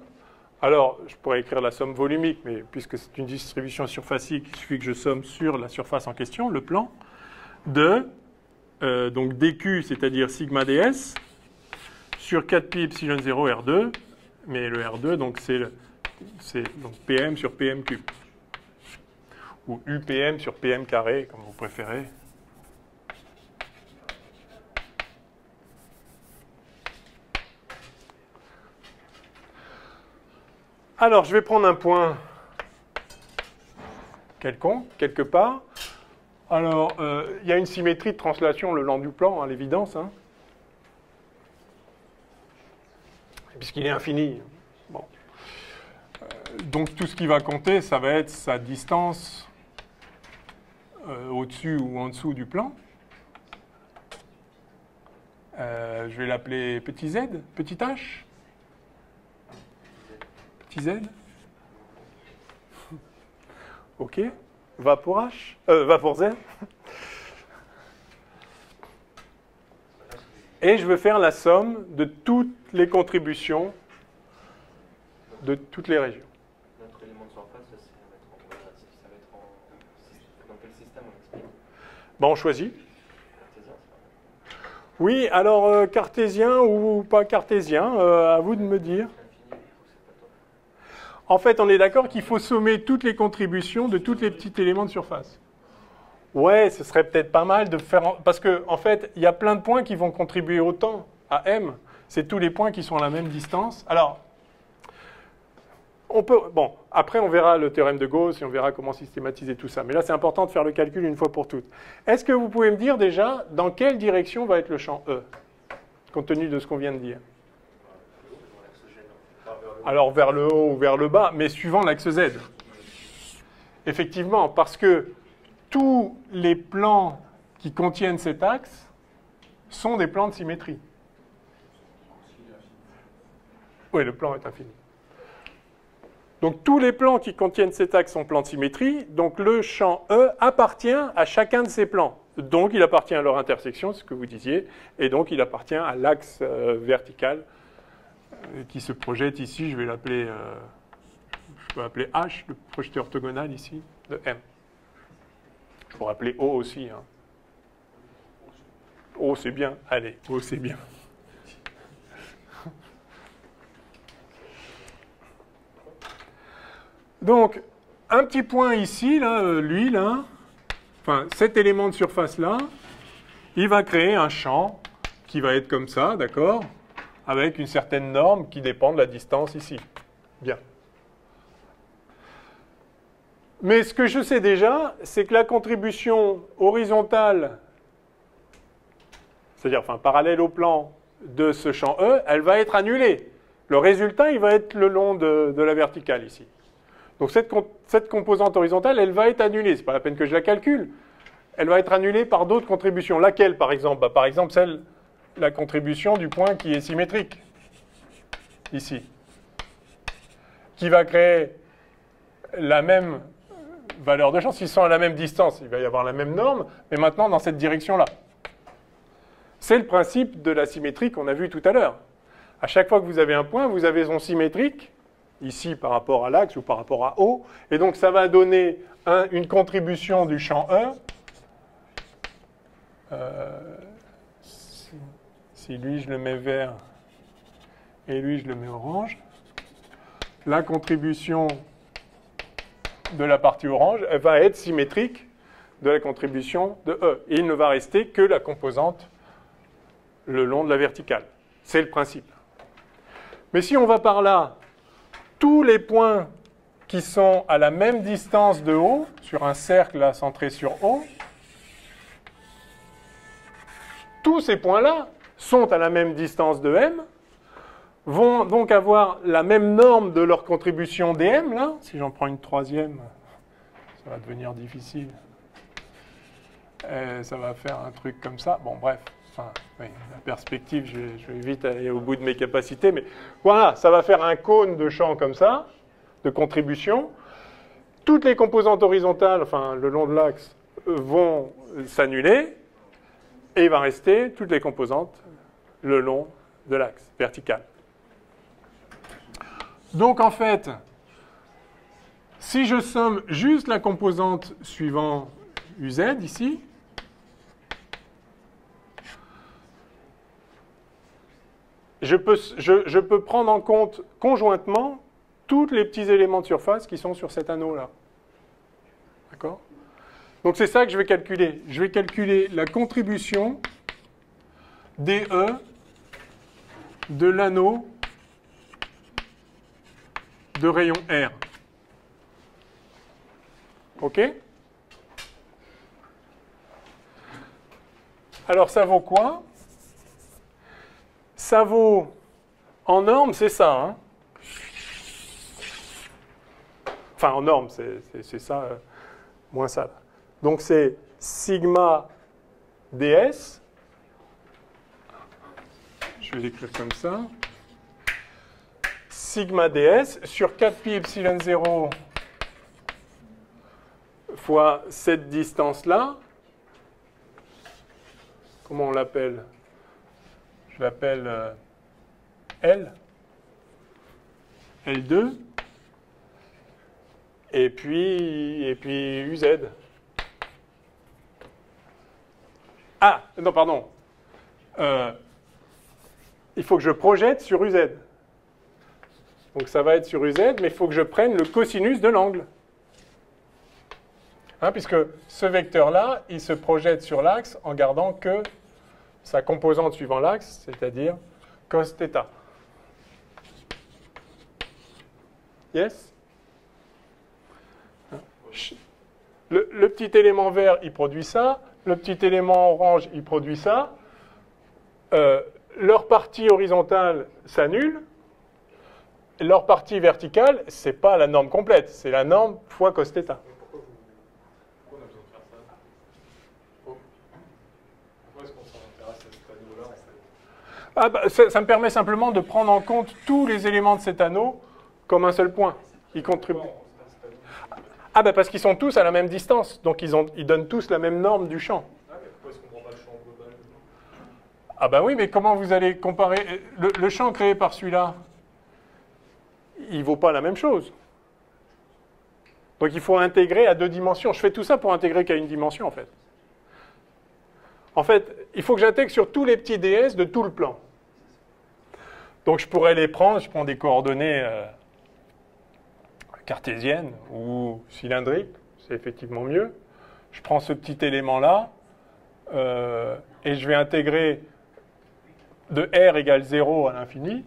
Alors, je pourrais écrire la somme volumique, mais puisque c'est une distribution surfacique, il suffit que je somme sur la surface en question, le plan, de donc dq, c'est-à-dire sigma ds, sur 4pi epsilon 0 R2, mais le R2, donc c'est donc PM sur PM cube, ou UPM sur PM carré, comme vous préférez. Alors, je vais prendre un point quelconque, quelque part. Alors, il y a une symétrie de translation le long du plan, à l'évidence, hein, puisqu'il est infini. Bon. Donc, tout ce qui va compter, ça va être sa distance au-dessus ou en dessous du plan. Je vais l'appeler petit z, petit h. Petit z. OK. Va pour H. Va pour Z. Et je veux faire la somme de toutes les contributions de toutes les régions. Notre élément de surface, ça va être dans quel système on explique? On choisit. Cartésien, c'est pas mal. Oui, alors cartésien ou pas cartésien, à vous de me dire. Infini, du coup, c'est pas top. En fait, on est d'accord qu'il faut sommer toutes les contributions de tous les petits éléments de surface. Ouais, ce serait peut-être pas mal de faire... Parce qu'en fait, il y a plein de points qui vont contribuer autant à M. C'est tous les points qui sont à la même distance. Alors, on peut... Bon, après, on verra le théorème de Gauss et on verra comment systématiser tout ça. Mais là, c'est important de faire le calcul une fois pour toutes. Est-ce que vous pouvez me dire déjà dans quelle direction va être le champ E, compte tenu de ce qu'on vient de dire? Alors, vers le haut ou vers le bas, mais suivant l'axe Z. Effectivement, parce que tous les plans qui contiennent cet axe sont des plans de symétrie. Oui, le plan est infini. Donc tous les plans qui contiennent cet axe sont plans de symétrie, donc le champ E appartient à chacun de ces plans. Donc il appartient à leur intersection, c'est ce que vous disiez, et donc il appartient à l'axe vertical qui se projette ici, je vais l'appeler, je peux l'appeler H, le projeté orthogonal ici, de M. Je pourrais appeler O aussi. Hein. O, c'est bien. Allez, O, c'est bien. Donc, un petit point ici, là, lui, là, enfin, cet élément de surface-là, il va créer un champ qui va être comme ça, d'accord, avec une certaine norme qui dépend de la distance ici. Bien. Mais ce que je sais déjà, c'est que la contribution horizontale, c'est-à-dire enfin, parallèle au plan de ce champ E, elle va être annulée. Le résultat, il va être le long de la verticale ici. Donc cette composante horizontale, elle va être annulée. Ce n'est pas la peine que je la calcule. Elle va être annulée par d'autres contributions. Laquelle, par exemple? Par exemple, la contribution du point qui est symétrique, ici, qui va créer la même valeur de champ. S'ils sont à la même distance, il va y avoir la même norme, mais maintenant dans cette direction-là. C'est le principe de la symétrie qu'on a vu tout à l'heure. À chaque fois que vous avez un point, vous avez son symétrique, ici par rapport à l'axe ou par rapport à O, et donc ça va donner une contribution du champ E. Si lui je le mets vert et lui je le mets orange, la contribution de la partie orange, elle va être symétrique de la contribution de E. Et il ne va rester que la composante le long de la verticale. C'est le principe. Mais si on va par là, tous les points qui sont à la même distance de O, sur un cercle là, centré sur O, tous ces points-là sont à la même distance de M, vont donc avoir la même norme de leur contribution dm, là. Si j'en prends une troisième, ça va devenir difficile. Et ça va faire un truc comme ça. Bon, bref. Enfin, oui, la perspective, je vais vite aller au bout de mes capacités. Mais voilà, ça va faire un cône de champ comme ça, de contribution. Toutes les composantes horizontales, enfin, le long de l'axe, vont s'annuler. Et il va rester toutes les composantes le long de l'axe vertical. Donc en fait, si je somme juste la composante suivant UZ ici, je peux prendre en compte conjointement tous les petits éléments de surface qui sont sur cet anneau-là. D'accord ? Donc c'est ça que je vais calculer. Je vais calculer la contribution DE de l'anneau de rayon R. OK? Alors ça vaut quoi? Ça vaut, en norme, c'est ça. Hein? Enfin, en norme, c'est ça, moins ça. Donc c'est sigma ds. Je vais l'écrire comme ça. Sigma ds sur 4pi epsilon 0 fois cette distance-là. Comment on l'appelle? Je l'appelle L. L2, et puis UZ. Ah, non, pardon. Il faut que je projette sur UZ. Donc ça va être sur UZ, mais il faut que je prenne le cosinus de l'angle. Hein, puisque ce vecteur-là, il se projette sur l'axe en gardant que sa composante suivant l'axe, c'est-à-dire cos θ. Yes? Le petit élément vert, il produit ça. Le petit élément orange, il produit ça. Leur partie horizontale s'annule. Leur partie verticale, ce n'est pas la norme complète. C'est la norme fois cos θ. Pourquoi on a besoin de faire ça? Pourquoi est-ce qu'on s'en intéresse à cet anneau-là en fait? Ça me permet simplement de prendre en compte tous les éléments de cet anneau comme un seul point. Ils contribuent. Parce qu'ils sont tous à la même distance. Donc ils donnent tous la même norme du champ. Ah, mais pourquoi est-ce qu'on ne prend pas le champ global? Oui, mais comment vous allez comparer le champ créé par celui-là? Il ne vaut pas la même chose. Donc il faut intégrer à 2 dimensions. Je fais tout ça pour intégrer qu'à une dimension, en fait. En fait, il faut que j'intègre sur tous les petits ds de tout le plan. Donc je pourrais les prendre, je prends des coordonnées cartésiennes ou cylindriques, c'est effectivement mieux. Je prends ce petit élément-là et je vais intégrer de r égale 0 à l'infini,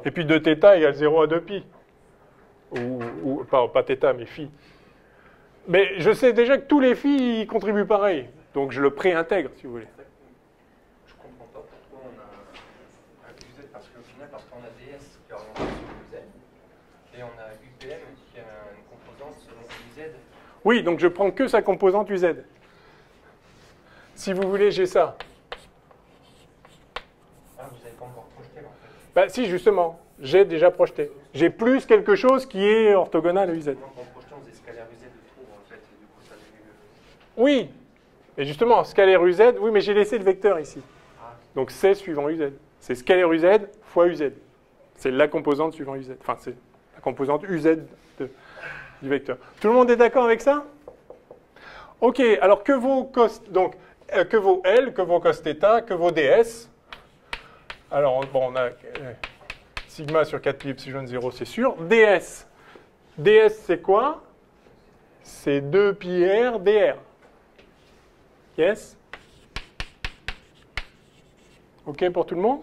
et puis de θ égale 0 à 2π. Ou pas θ, mais phi. Mais je sais déjà que tous les phi ils contribuent pareil. Donc je le pré-intègre, si vous voulez. Je comprends pas pourquoi on a un UZ, parce qu'au final, parce qu'on a DS qui est orienté sur UZ, et on a UPM qui a une composante selon UZ. Oui, donc je prends que sa composante UZ. Si vous voulez, j'ai ça. Ah, vous n'avez pas encore projeté, en fait. Si, justement, j'ai déjà projeté. J'ai plus quelque chose qui est orthogonal à UZ. En projetant, vous avez scalaire UZ de trop, en fait, et du coup, ça avait eu... Oui, et justement, scalaire UZ, oui, mais j'ai laissé le vecteur ici. Donc c'est suivant UZ. C'est scalaire UZ fois UZ. C'est la composante suivant UZ. Enfin, c'est la composante UZ du vecteur. Tout le monde est d'accord avec ça? Ok, alors que vaut cos, donc, que vaut L, que vaut cos θ, que vaut ds? Alors, bon, on a sigma sur 4 pi epsilon 0, c'est sûr. ds, c'est quoi? C'est 2 pi r dr. Yes? OK pour tout le monde?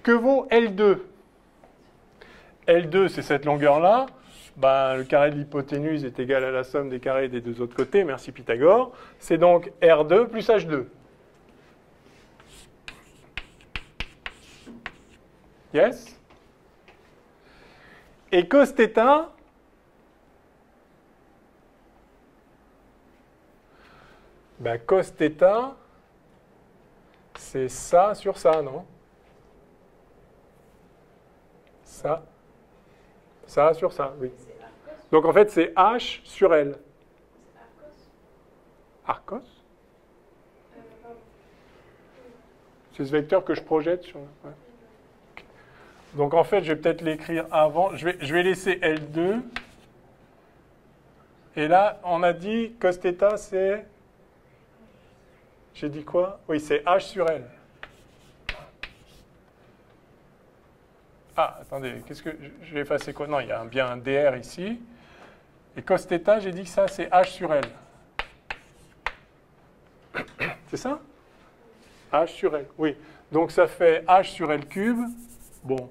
Que vaut L2? L2, c'est cette longueur-là. Le carré de l'hypoténuse est égal à la somme des carrés des deux autres côtés. Merci Pythagore. C'est donc R2 plus H2. Yes? Et cos θ, cos θ, c'est ça sur ça, non? Ça sur ça, oui. Donc en fait, c'est H sur L. Arcos? C'est ce vecteur que je projette sur... Ouais. Donc en fait, je vais peut-être l'écrire avant. Je vais laisser L2. Et là, on a dit cos θ, c'est... J'ai dit quoi? Oui, c'est H sur L. Ah, attendez, qu'est-ce que... Je vais effacer quoi? Non, il y a bien un dr ici. Et cos θ, j'ai dit que ça, c'est H sur L. C'est ça? H sur L, oui. Donc ça fait H sur L cube. Bon.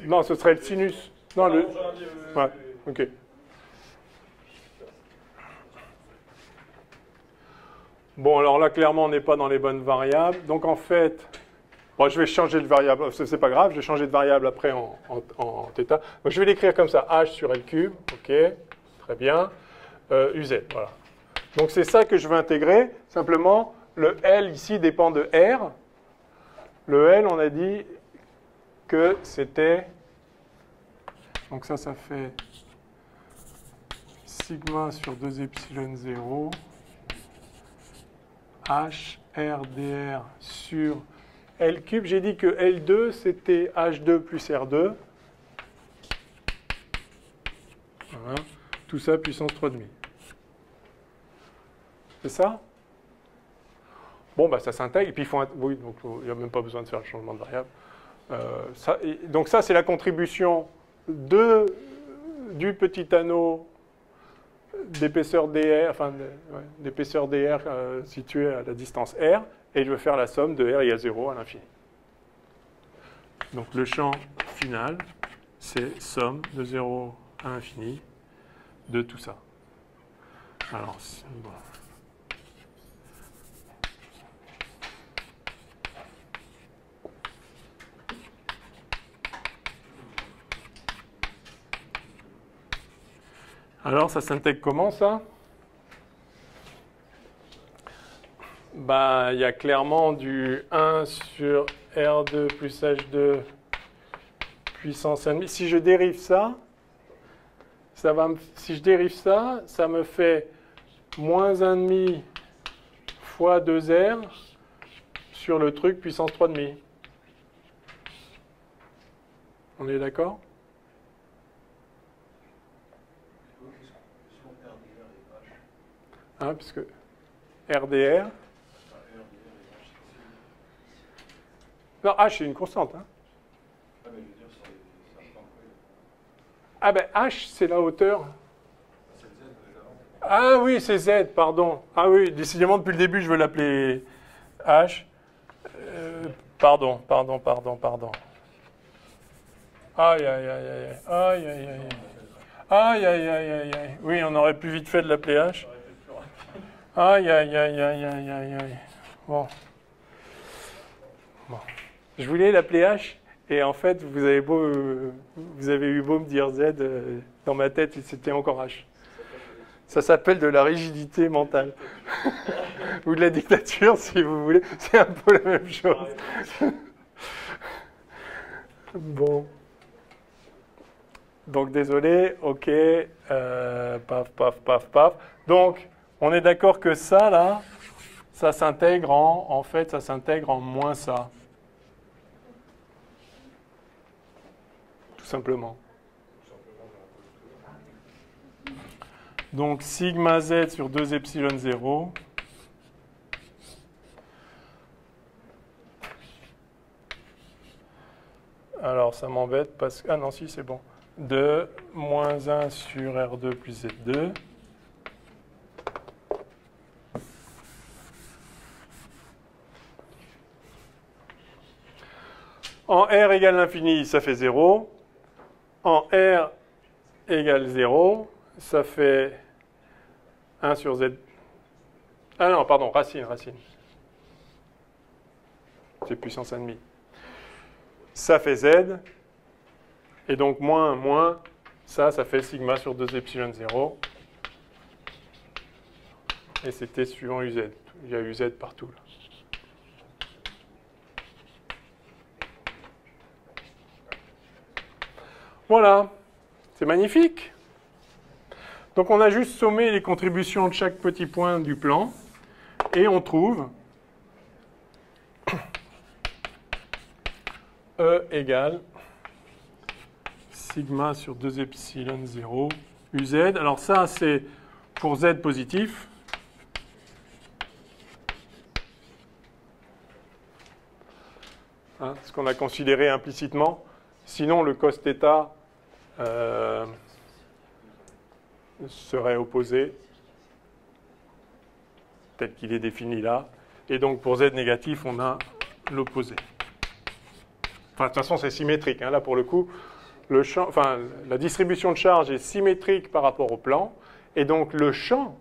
Non, ce serait le sinus. Non, le... Ouais, ok. Bon, alors là, clairement, on n'est pas dans les bonnes variables. Donc, en fait, bon, je vais changer de variable. C'est pas grave, je vais changer de variable après en θ. Donc, je vais l'écrire comme ça. H sur L cube. Ok, très bien. UZ, voilà. Donc, c'est ça que je veux intégrer. Simplement, le L ici dépend de R. Le L, on a dit que c'était... Donc ça fait sigma sur 2 epsilon 0 H RDR sur L cube. J'ai dit que L2, c'était H2 plus R2. Voilà. Tout ça puissance 3,5. C'est ça? Bon, bah, ça s'intègre. Et puis, oui, donc il n'y a même pas besoin de faire le changement de variable. Donc ça, c'est la contribution du petit anneau d'épaisseur dr, enfin d'épaisseur dr située à la distance r, et je veux faire la somme de r égale 0 à l'infini. Donc le champ final, c'est somme de 0 à l'infini de tout ça. Alors, voilà. Alors, ça s'intègre comment, ça? Bah, il y a clairement du 1 sur R2 plus H2 puissance 1,5. Si je dérive ça, si je dérive ça, ça me fait moins 1,5 fois 2R sur le truc puissance 3,5. On est d'accord? Hein, puisque RDR. Non, H, c'est une constante. Hein. Ah ben H, c'est la hauteur. Ah oui, c'est Z, pardon. Ah oui, décidément, depuis le début, je veux l'appeler H. Pardon. Aïe, aïe, aïe, aïe. Aïe, aïe, aïe. Aïe, aïe, aïe, aïe, aïe. Oui, on aurait plus vite fait de l'appeler H. Aïe, aïe, aïe, aïe, aïe, aïe, aïe. Bon. Je voulais l'appeler H, et en fait, vous avez eu beau me dire Z, dans ma tête, c'était encore H. Ça s'appelle de la rigidité mentale. Ou de la dictature, si vous voulez. C'est un peu la même chose. Bon. Donc, désolé. OK. Paf. Donc, on est d'accord que ça, là, ça s'intègre en fait, ça s'intègre en moins ça. Tout simplement. Donc, sigma z sur 2 epsilon 0. Alors, ça m'embête parce que... Ah non, si, c'est bon. De moins 1 sur R2 plus Z2. En R égale l'infini, ça fait 0. En R égale 0, ça fait 1 sur Z. Ah non, pardon, racine. C'est puissance 1,5. Ça fait Z. Et donc, moins, ça fait sigma sur 2 epsilon 0. Et c'était suivant UZ. Il y a UZ partout, là. Voilà, c'est magnifique. Donc on a juste sommé les contributions de chaque petit point du plan et on trouve E égale sigma sur 2 epsilon 0 UZ. Alors ça c'est pour Z positif. Hein, ce qu'on a considéré implicitement. Sinon le cos θ serait opposé, tel qu'il est défini là. Et donc pour Z négatif, on a l'opposé. Enfin, de toute façon, c'est symétrique. Hein. Là, pour le coup, la distribution de charge est symétrique par rapport au plan. Et donc le champ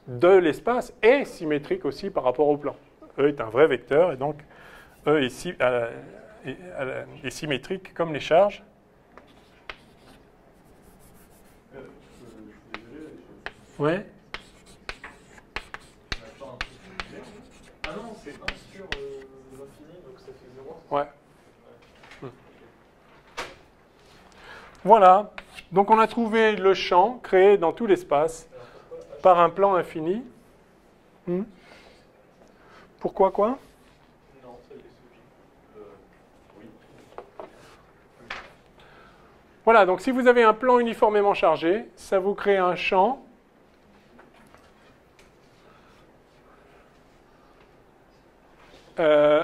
de l'espace est symétrique aussi par rapport au plan. E est un vrai vecteur, et donc E est symétrique comme les charges. Ouais. Ah non, c'est 1 sur l'infini, donc ça fait 0. Ouais. Voilà. Donc on a trouvé le champ créé dans tout l'espace par un plan infini. Pourquoi quoi? Non, ça l'est oui. Voilà, donc si vous avez un plan uniformément chargé, ça vous crée un champ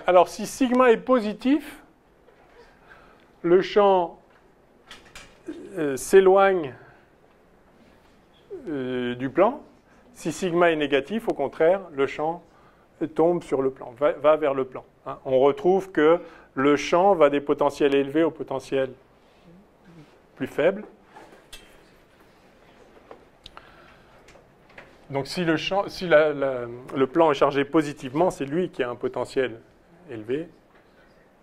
alors si sigma est positif, le champ s'éloigne du plan. Si sigma est négatif, au contraire, le champ tombe sur le plan, va vers le plan. Hein. On retrouve que le champ va des potentiels élevés aux potentiels plus faibles. Donc si le plan est chargé positivement, c'est lui qui a un potentiel élevé,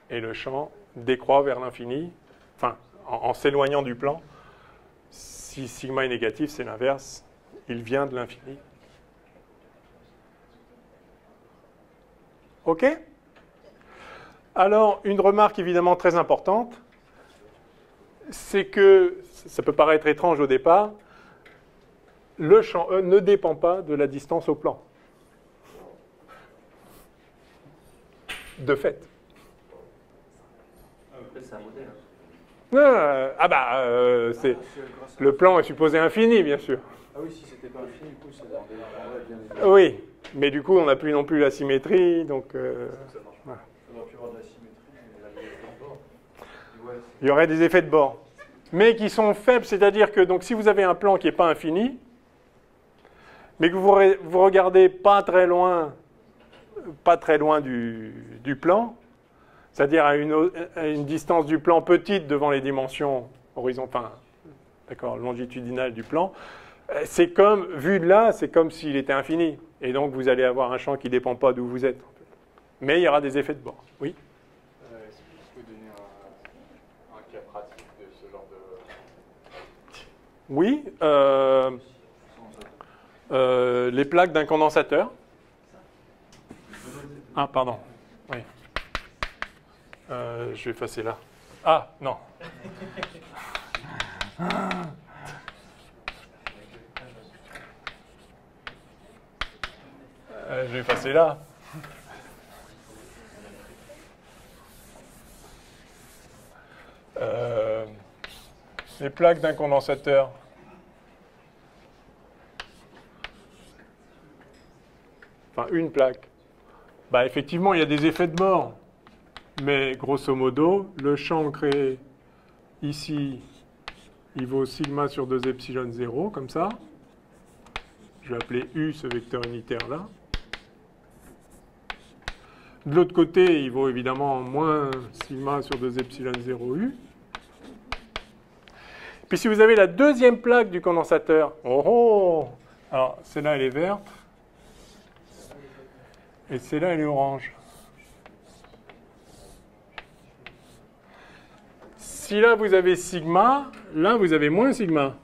et le champ décroît vers l'infini, enfin, en s'éloignant du plan. Si sigma est négatif, c'est l'inverse, il vient de l'infini. OK? Alors, une remarque évidemment très importante, c'est que, ça peut paraître étrange au départ, le champ E ne dépend pas de la distance au plan. De fait. C'est un modèle. Le plan est supposé infini, bien sûr. Ah oui, si c'était pas infini, du coup, ça dépendrait bien évidemment. Oui, mais du coup, on n'a plus non plus la symétrie, donc... Ça aurait pu avoir de la symétrie, mais il y a des effets de bord. Ouais, il y aurait des effets de bord, mais qui sont faibles, c'est-à-dire que donc, si vous avez un plan qui n'est pas infini, mais que vous regardez pas très loin du plan, c'est-à-dire à une distance du plan petite devant les dimensions longitudinales du plan, c'est comme, vu de là, c'est comme s'il était infini. Et donc vous allez avoir un champ qui ne dépend pas d'où vous êtes. Mais il y aura des effets de bord. Oui. Est-ce que vous pouvez donner un cas pratique de ce genre de... Oui. Les plaques d'un condensateur. Ah, pardon. Oui. Je vais effacer là. Ah, non. Je vais effacer là. Les plaques d'un condensateur. Enfin, une plaque. Bah, effectivement, il y a des effets de bord. Mais grosso modo, le champ créé ici, il vaut sigma sur 2 epsilon 0, comme ça. Je vais appeler U ce vecteur unitaire-là. De l'autre côté, il vaut évidemment moins sigma sur 2 epsilon 0 U. Puis si vous avez la deuxième plaque du condensateur, alors celle-là, elle est verte. Et celle-là, elle est orange. Si là, vous avez sigma, là, vous avez moins sigma.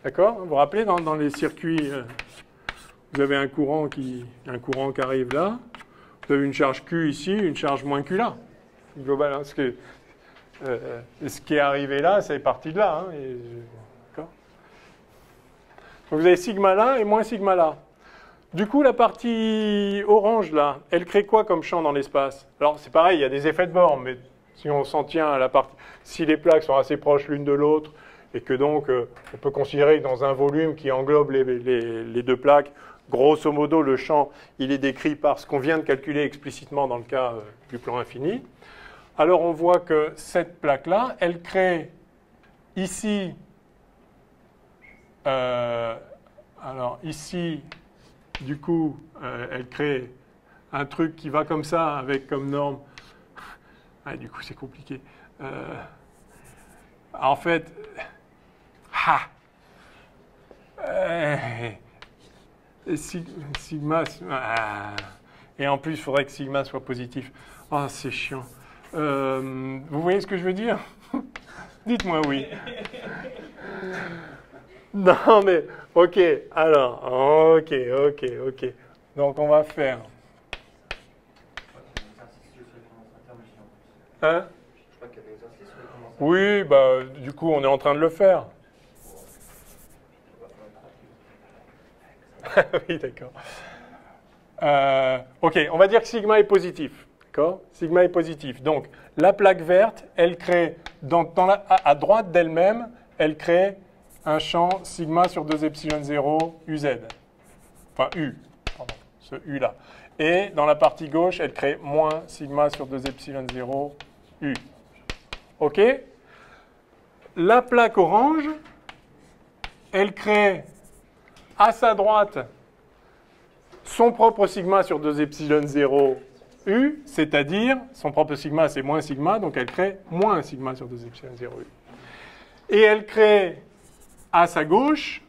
D'accord? Vous vous rappelez, dans les circuits, vous avez un courant qui arrive là. Vous avez une charge Q ici, une charge moins Q là. Global, hein, ce qui est arrivé là, c'est parti de là. Hein, d'accord? Donc vous avez sigma là et moins sigma là. Du coup, la partie orange là, elle crée quoi comme champ dans l'espace? Alors c'est pareil, il y a des effets de bord, mais si on s'en tient à la partie, si les plaques sont assez proches l'une de l'autre, et que donc on peut considérer que dans un volume qui englobe les deux plaques, grosso modo, le champ, il est décrit par ce qu'on vient de calculer explicitement dans le cas du plan infini. Alors on voit que cette plaque-là, elle crée ici, du coup, elle crée un truc qui va comme ça, avec comme norme. Ah, du coup, c'est compliqué. En fait, sigma. Et en plus, il faudrait que sigma soit positif. Oh, c'est chiant. Vous voyez ce que je veux dire? Dites-moi oui. Non, mais, ok, alors, ok. Donc, on va faire... Hein? Oui, bah, du coup, on est en train de le faire. Oui, d'accord. OK, on va dire que sigma est positif. D'accord? Sigma est positif. Donc, la plaque verte, elle crée, à droite d'elle-même, elle crée un champ sigma sur 2 epsilon 0 UZ. Enfin, U. Pardon, ce U-là. Et dans la partie gauche, elle crée moins sigma sur 2 epsilon 0 U. OK? La plaque orange, elle crée à sa droite son propre sigma sur 2 epsilon 0 U, c'est-à-dire son propre sigma, c'est moins sigma, donc elle crée moins sigma sur 2 epsilon 0 U. Et elle crée à sa gauche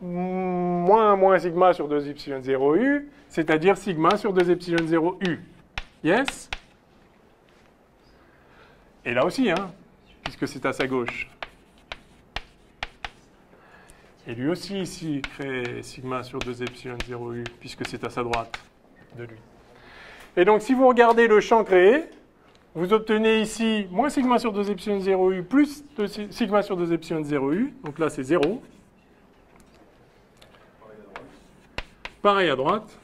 moins sigma sur 2 epsilon 0 U, c'est-à-dire sigma sur 2 epsilon 0 U. Yes? Et là aussi, hein, puisque c'est à sa gauche. Et lui aussi, ici, crée sigma sur 2 epsilon 0 U, puisque c'est à sa droite de lui. Et donc, si vous regardez le champ créé, vous obtenez ici moins sigma sur 2 epsilon 0 U plus sigma sur 2 epsilon 0 U. Donc là, c'est 0. Pareil à droite.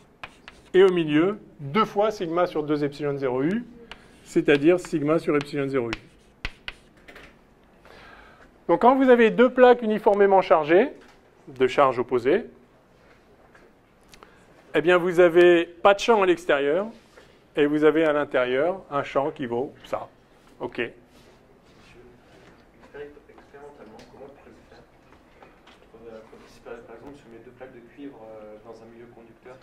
Et au milieu, 2 fois sigma sur 2 epsilon 0 U, c'est-à-dire sigma sur epsilon 0 U. Donc quand vous avez deux plaques uniformément chargées, de charge opposée, eh bien vous n'avez pas de champ à l'extérieur, et vous avez à l'intérieur un champ qui vaut ça. OK. Expérimentalement, comment tu peux le faire? Si par exemple je mets deux plaques de cuivre dans un milieu conducteur,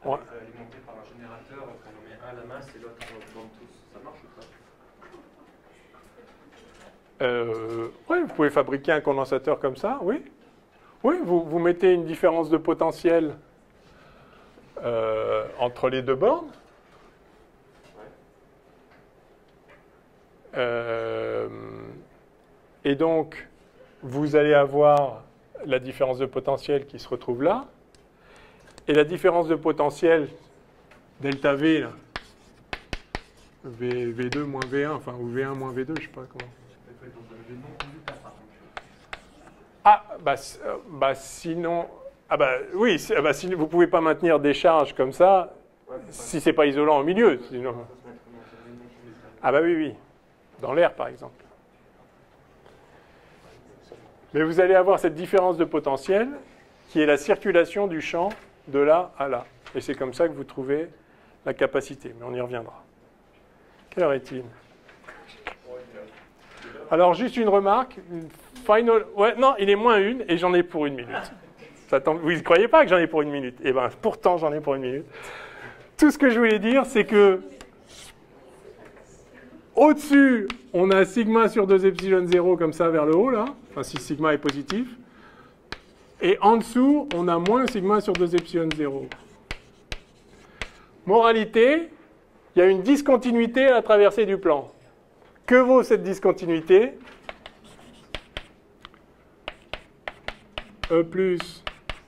alimenté par un générateur, on en met un à la masse et l'autre dans tous, ça marche ou pas? Oui, vous pouvez fabriquer un condensateur comme ça, oui. Oui, vous mettez une différence de potentiel entre les deux bornes. Et donc, vous allez avoir la différence de potentiel qui se retrouve là. Et la différence de potentiel, delta V, là, V2 moins V1, enfin, ou V1 moins V2, je ne sais pas comment. Ah, sinon... oui, si vous ne pouvez pas maintenir des charges comme ça, si ce n'est pas isolant au milieu. Sinon... Ah bah oui, dans l'air par exemple. Mais vous allez avoir cette différence de potentiel qui est la circulation du champ de là à là. Et c'est comme ça que vous trouvez la capacité, mais on y reviendra. Quelle heure est-il? Alors, juste une remarque. Final... Ouais, non, il est moins une et j'en ai pour 1 minute. Vous ne croyez pas que j'en ai pour 1 minute? Eh bien, pourtant, j'en ai pour 1 minute. Tout ce que je voulais dire, c'est que au-dessus, on a sigma sur 2 epsilon 0 comme ça vers le haut, là. Enfin, si sigma est positif. Et en dessous, on a moins sigma sur 2 epsilon 0. Moralité, il y a une discontinuité à la traversée du plan. Que vaut cette discontinuité? E plus,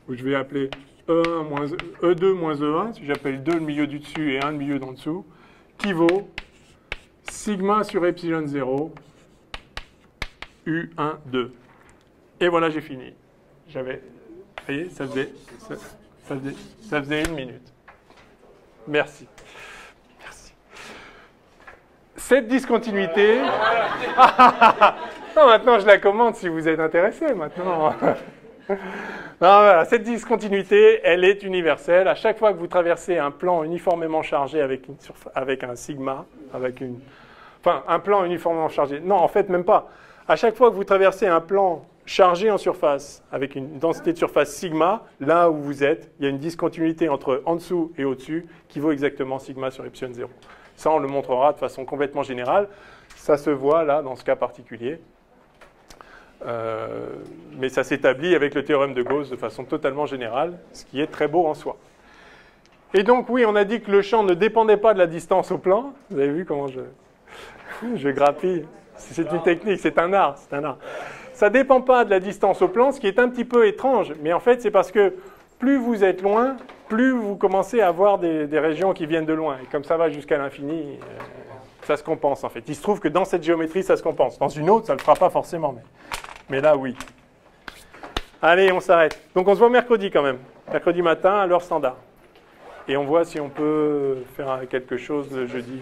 ou je vais appeler E1 moins E2 moins E1, si j'appelle 2 le milieu du dessus et 1 le milieu d'en dessous, qui vaut sigma sur epsilon 0, U1, 2. Et voilà, j'ai fini. Vous voyez, ça faisait 1 minute. Merci. Merci. Cette discontinuité... non, maintenant, je la commande si vous êtes intéressé, maintenant. Non, voilà, cette discontinuité, elle est universelle. À chaque fois que vous traversez un plan uniformément chargé avec un sigma, enfin, un plan uniformément chargé. Non, en fait, même pas. À chaque fois que vous traversez un plan chargé en surface avec une densité de surface sigma, là où vous êtes, il y a une discontinuité entre en dessous et au-dessus qui vaut exactement sigma sur epsilon 0. Ça, on le montrera de façon complètement générale. Ça se voit là, dans ce cas particulier. Mais ça s'établit avec le théorème de Gauss de façon totalement générale, ce qui est très beau en soi. Et donc, oui, on a dit que le champ ne dépendait pas de la distance au plan. Vous avez vu comment je grappille? C'est une technique, c'est un art, c'est un art. Ça ne dépend pas de la distance au plan, ce qui est un petit peu étrange. Mais en fait, c'est parce que plus vous êtes loin, plus vous commencez à avoir des régions qui viennent de loin. Et comme ça va jusqu'à l'infini, ça se compense en fait. Il se trouve que dans cette géométrie, ça se compense. Dans une autre, ça ne le fera pas forcément. Mais là, oui. Allez, on s'arrête. Donc on se voit mercredi quand même. Mercredi matin à l'heure standard. Et on voit si on peut faire quelque chose le jeudi.